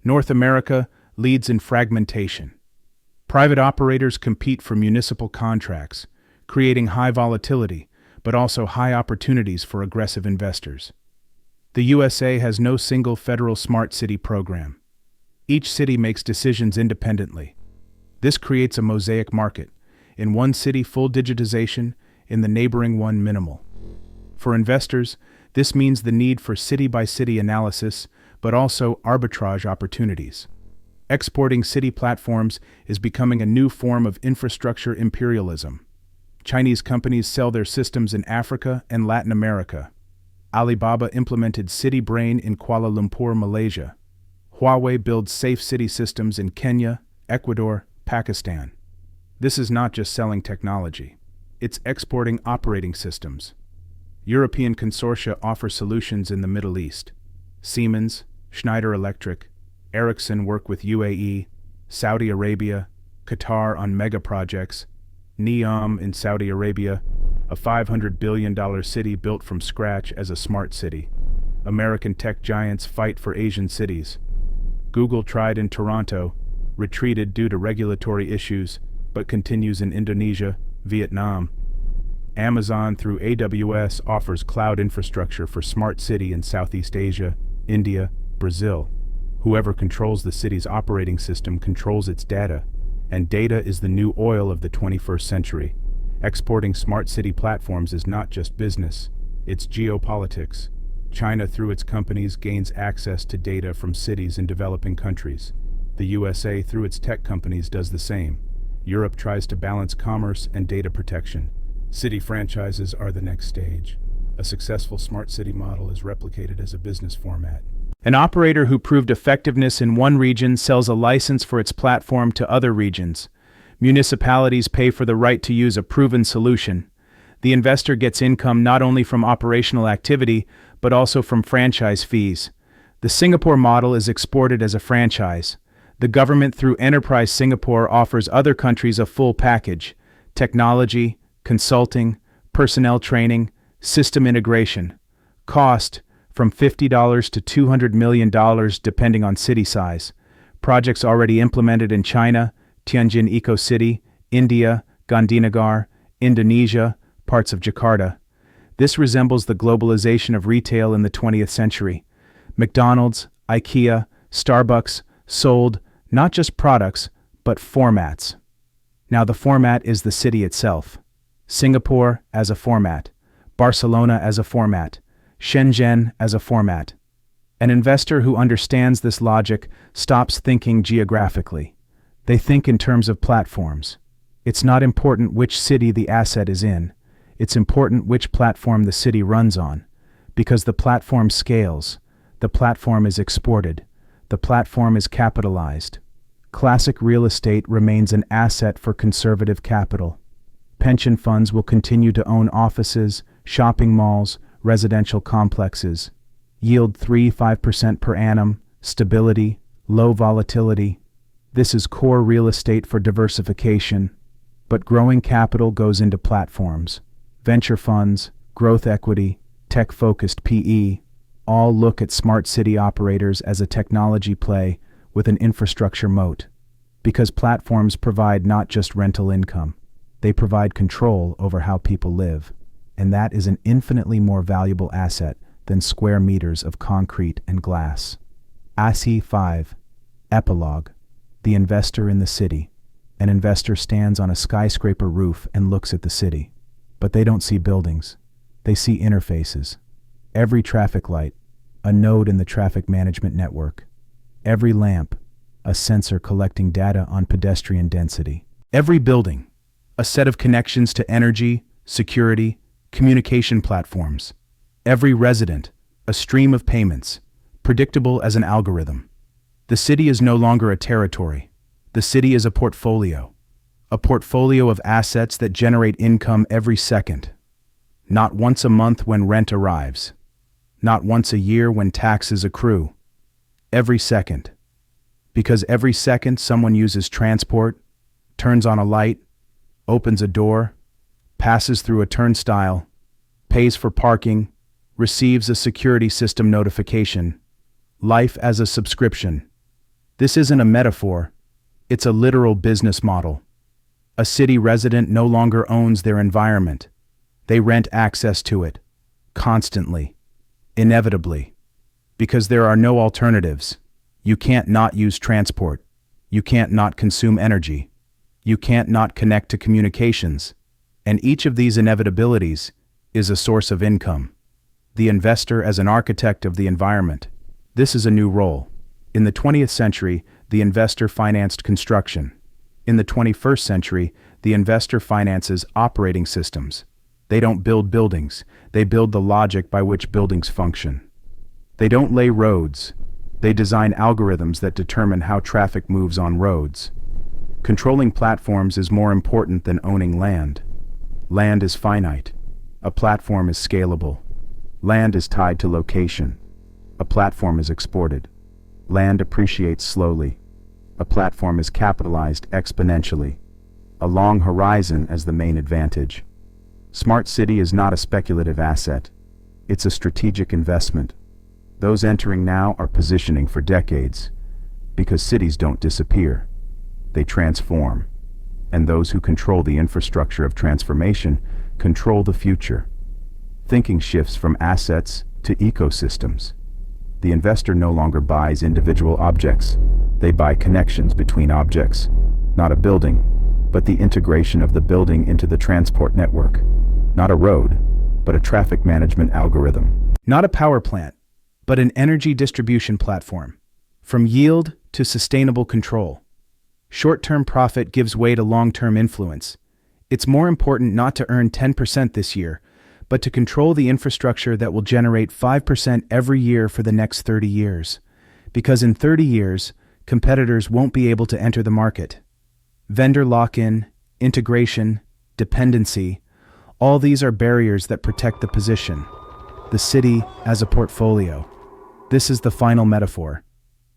Speaker 3: North America leads in fragmentation. Private operators compete for municipal contracts, creating high volatility, but also high opportunities for aggressive investors. The USA has no single federal smart city program. Each city makes decisions independently. This creates a mosaic market. In one city, full digitization, in the neighboring one, minimal. For investors, this means the need for city-by-city analysis, but also arbitrage opportunities. Exporting city platforms is becoming a new form of infrastructure imperialism. Chinese companies sell their systems in Africa and Latin America. Alibaba implemented City Brain in Kuala Lumpur, Malaysia. Huawei builds safe city systems in Kenya, Ecuador, Pakistan. This is not just selling technology. It's exporting operating systems. European consortia offer solutions in the Middle East. Siemens, Schneider Electric, Ericsson work with UAE, Saudi Arabia, Qatar on mega projects, NEOM in Saudi Arabia, a $500 billion city built from scratch as a smart city. American tech giants fight for Asian cities. Google tried in Toronto, retreated due to regulatory issues, but continues in Indonesia, Vietnam. Amazon through AWS offers cloud infrastructure for smart city in Southeast Asia, India, Brazil. Whoever controls the city's operating system controls its data, and data is the new oil of the 21st century. Exporting smart city platforms is not just business, it's geopolitics. China, through its companies, gains access to data from cities in developing countries. The USA, through its tech companies, does the same. Europe tries to balance commerce and data protection. City franchises are the next stage. A successful smart city model is replicated as a business format.
Speaker 1: An operator who proved effectiveness in one region sells a license for its platform to other regions. Municipalities pay for the right to use a proven solution. The investor gets income not only from operational activity, but also from franchise fees. The Singapore model is exported as a franchise. The government through Enterprise Singapore offers other countries a full package: technology, consulting, personnel training, system integration. Cost from $50 to $200 million depending on city size. Projects already implemented in China, Tianjin Eco-City, India, Gandhinagar, Indonesia, parts of Jakarta. This resembles the globalization of retail in the 20th century. McDonald's, IKEA, Starbucks sold not just products, but formats. Now the format is the city itself. Singapore as a format, Barcelona as a format, Shenzhen as a format. An investor who understands this logic stops thinking geographically. They think in terms of platforms. It's not important which city the asset is in. It's important which platform the city runs on. Because the platform scales, the platform is exported, the platform is capitalized. Classic real estate remains an asset for conservative capital. Pension funds will continue to own offices, shopping malls, residential complexes. Yield 3-5% per annum, stability, low volatility. This is core real estate for diversification. But growing capital goes into platforms. Venture funds, growth equity, tech-focused PE, all look at smart city operators as a technology play with an infrastructure moat. Because platforms provide not just rental income, they provide control over how people live. And that is an infinitely more valuable asset than square meters of concrete and glass. ASI 5. Epilogue. The investor in the city. An investor stands on a skyscraper roof and looks at the city. But they don't see buildings. They see interfaces. Every traffic light, a node in the traffic management network. Every lamp, a sensor collecting data on pedestrian density. Every building, a set of connections to energy, security, communication platforms. Every resident, a stream of payments, predictable as an algorithm. The city is no longer a territory. The city is a portfolio of assets that generate income every second. Not once a month when rent arrives. Not once a year when taxes accrue. Every second. Because every second someone uses transport, turns on a light, opens a door, passes through a turnstile, pays for parking, receives a security system notification. Life as a subscription. This isn't a metaphor, it's a literal business model. A city resident no longer owns their environment. They rent access to it, constantly, inevitably, because there are no alternatives. You can't not use transport. You can't not consume energy. You can't not connect to communications. And each of these inevitabilities is a source of income. The investor as an architect of the environment. This is a new role. In the 20th century, the investor financed construction. In the 21st century, the investor finances operating systems. They don't build buildings, they build the logic by which buildings function. They don't lay roads, they design algorithms that determine how traffic moves on roads. Controlling platforms is more important than owning land. Land is finite. A platform is scalable. Land is tied to location. A platform is exported. Land appreciates slowly. A platform is capitalized exponentially. A long horizon as the main advantage. Smart city is not a speculative asset. It's a strategic investment. Those entering now are positioning for decades, because cities don't disappear. They transform. And those who control the infrastructure of transformation control the future. Thinking shifts from assets to ecosystems. The investor no longer buys individual objects. They buy connections between objects, not a building, but the integration of the building into the transport network. Not a road, but a traffic management algorithm.
Speaker 3: Not a power plant, but an energy distribution platform. From yield to sustainable control. Short-term profit gives way to long-term influence. It's more important not to earn 10% this year, but to control the infrastructure that will generate 5% every year for the next 30 years. Because in 30 years, competitors won't be able to enter the market. Vendor lock-in, integration, dependency, all these are barriers that protect the position. The city as a portfolio. This is the final metaphor.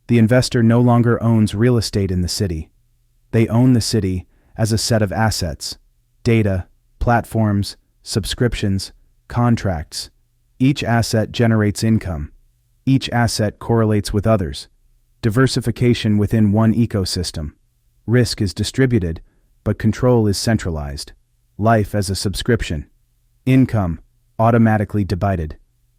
Speaker 3: The investor no longer owns real estate in the city. They own the city as a set of assets, data, platforms, subscriptions, contracts. Each asset generates income. Each asset correlates with others. Diversification within one ecosystem. Risk is distributed, but control is centralized. Life as a subscription. Income automatically divided.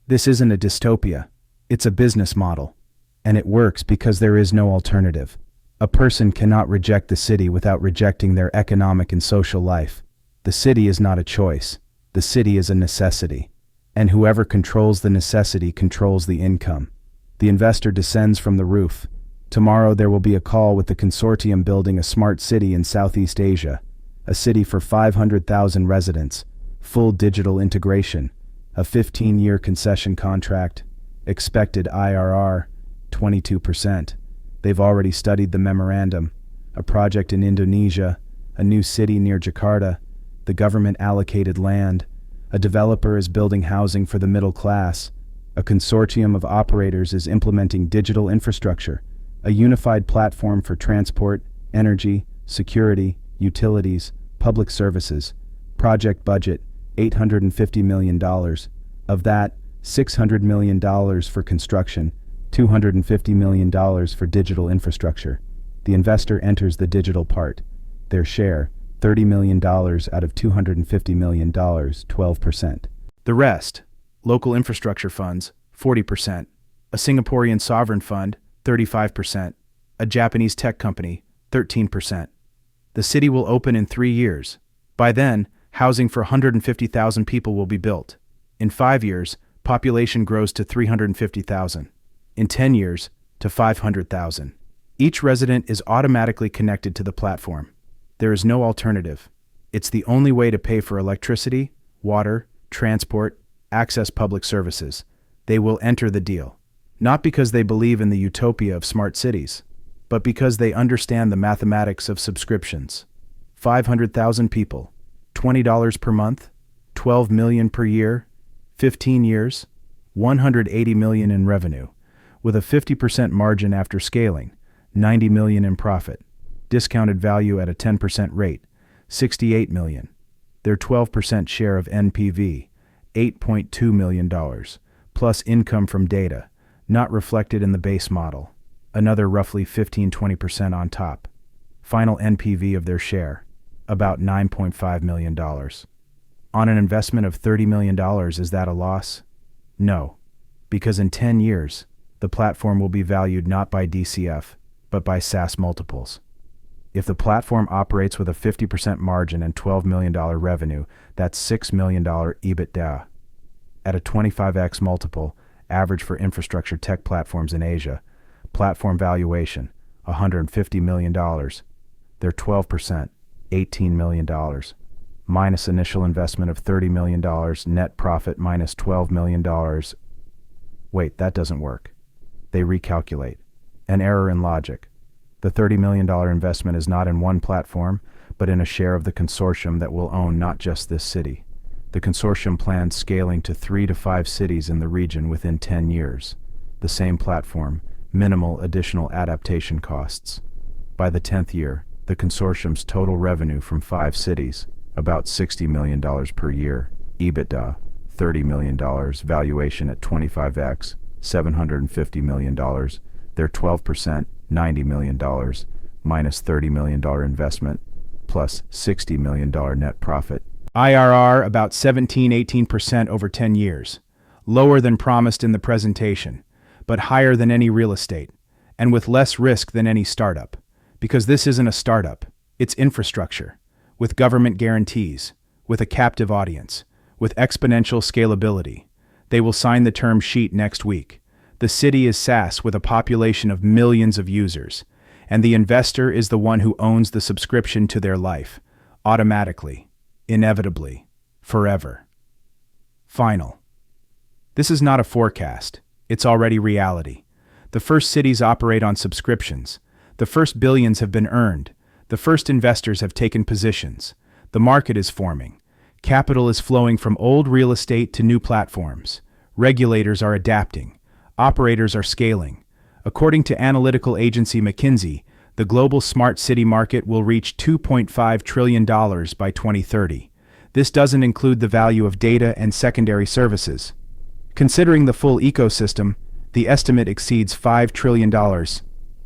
Speaker 3: This isn't a dystopia. It's a business model. And it works because there is no alternative. A person cannot reject the city without rejecting their economic and social life. The city is not a choice. The city is a necessity. And whoever controls the necessity controls the income. The investor descends from the roof. Tomorrow there will be a call with the consortium building a smart city in Southeast Asia. A city for 500,000 residents. Full digital integration. A 15-year concession contract. Expected IRR, 22%. They've already studied the memorandum. A project in Indonesia. A new city near Jakarta. The government allocated land. A developer is building housing for the middle class. A consortium of operators is implementing digital infrastructure, a unified platform for transport, energy, security, utilities, Public services, project budget, $850 million. Of that, $600 million for construction, $250 million for digital infrastructure. The investor enters the digital part. Their share, $30 million out of $250 million, 12%. The rest, local infrastructure funds, 40%, a Singaporean sovereign fund, 35%, a Japanese tech company, 13%. The city will open in 3 years. By then, housing for 150,000 people will be built. In 5 years, population grows to 350,000. In 10 years, to 500,000. Each resident is automatically connected to the platform. There is no alternative. It's the only way to pay for electricity, water, transport, access public services. They will enter the deal. Not because they believe in the utopia of smart cities, but because they understand the mathematics of subscriptions. 500,000 people, $20 per month, 12 million per year, 15 years, 180 million in revenue, with a 50% margin after scaling, 90 million in profit, discounted value at a 10% rate, 68 million. Their 12% share of NPV, $8.2 million, plus income from data, not reflected in the base model, another roughly 15-20% on top. Final NPV of their share, about $9.5 million. On an investment of $30 million, is that a loss? No, because in 10 years, the platform will be valued not by DCF, but by SaaS multiples. If the platform operates with a 50% margin and $12 million revenue, that's $6 million EBITDA. At a 25x multiple, average for infrastructure tech platforms in Asia, platform valuation, $150 million. Their 12%, $18 million. Minus initial investment of $30 million, net profit minus $12 million. Wait, that doesn't work. They recalculate. An error in logic. The $30 million investment is not in one platform, but in a share of the consortium that will own not just this city. The consortium plans scaling to 3 to 5 cities in the region within 10 years. The same platform, minimal additional adaptation costs. By the 10th year, the consortium's total revenue from 5 cities, about $60 million per year, EBITDA, $30 million, valuation at 25x, $750 million, their 12%, $90 million, minus $30 million investment, plus $60 million net profit. IRR about 17-18% over 10 years, lower than promised in the presentation, but higher than any real estate, and with less risk than any startup. Because this isn't a startup, it's infrastructure, with government guarantees, with a captive audience, with exponential scalability. They will sign the term sheet next week. The city is SaaS with a population of millions of users, and the investor is the one who owns the subscription to their life, automatically, inevitably, forever. Final. This is not a forecast, it's already reality. The first cities operate on subscriptions. The first billions have been earned. The first investors have taken positions. The market is forming. Capital is flowing from old real estate to new platforms. Regulators are adapting. Operators are scaling. According to analytical agency McKinsey, the global smart city market will reach $2.5 trillion by 2030. This doesn't include the value of data and secondary services. Considering the full ecosystem, the estimate exceeds $5 trillion.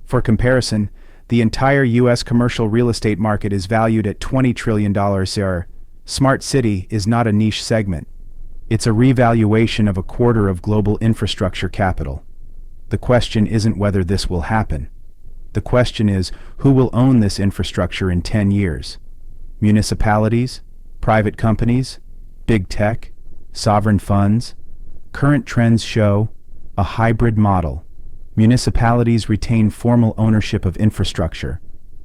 Speaker 3: For comparison, the entire U.S. commercial real estate market is valued at $20 trillion. Smart city is not a niche segment. It's a revaluation of a quarter of global infrastructure capital. The question isn't whether this will happen. The question is, who will own this infrastructure in 10 years? Municipalities? Private companies? Big tech? Sovereign funds? Current trends show a hybrid model. Municipalities retain formal ownership of infrastructure,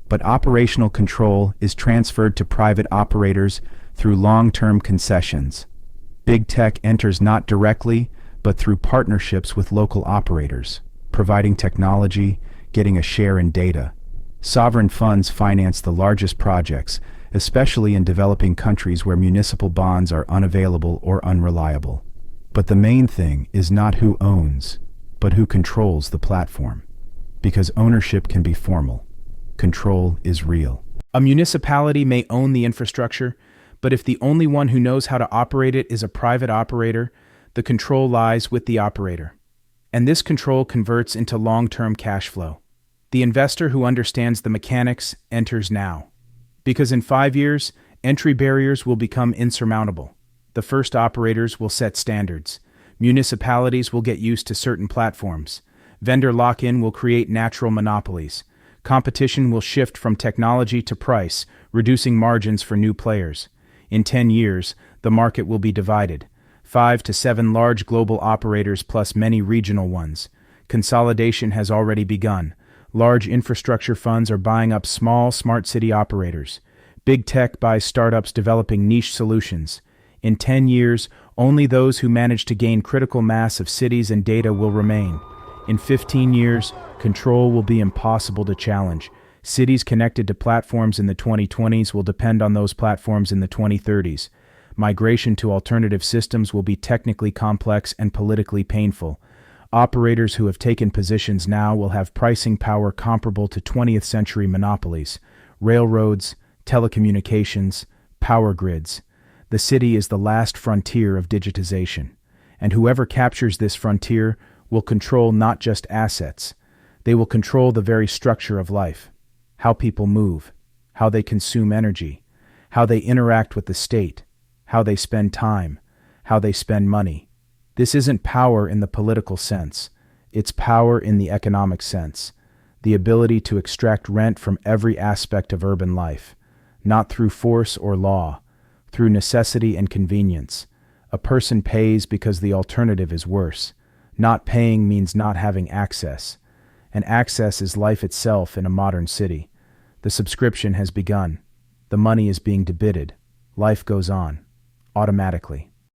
Speaker 3: but operational control is transferred to private operators through long-term concessions. Big tech enters not directly, but through partnerships with local operators, providing technology, getting a share in data. Sovereign funds finance the largest projects, especially in developing countries where municipal bonds are unavailable or unreliable. But the main thing is not who owns, but who controls the platform. Because ownership can be formal. Control is real.
Speaker 1: A municipality may own the infrastructure, but if the only one who knows how to operate it is a private operator, the control lies with the operator. And this control converts into long-term cash flow. The investor who understands the mechanics enters now. Because in 5 years, entry barriers will become insurmountable. The first operators will set standards. Municipalities will get used to certain platforms. Vendor lock-in will create natural monopolies. Competition will shift from technology to price, reducing margins for new players. In 10 years, the market will be divided. 5 to 7 large global operators plus many regional ones. Consolidation has already begun. Large infrastructure funds are buying up small, smart city operators. Big tech buys startups developing niche solutions. In 10 years, only those who manage to gain critical mass of cities and data will remain. In 15 years, control will be impossible to challenge. Cities connected to platforms in the 2020s will depend on those platforms in the 2030s. Migration to alternative systems will be technically complex and politically painful. Operators who have taken positions now will have pricing power comparable to 20th century monopolies. Railroads, telecommunications, power grids. The city is the last frontier of digitization. And whoever captures this frontier will control not just assets. They will control the very structure of life. How people move, how they consume energy, how they interact with the state, how they spend time, how they spend money. This isn't power in the political sense. It's power in the economic sense. The ability to extract rent from every aspect of urban life, not through force or law, through necessity and convenience. A person pays because the alternative is worse. Not paying means not having access. And access is life itself in a modern city. The subscription has begun. The money is being debited. Life goes on, automatically.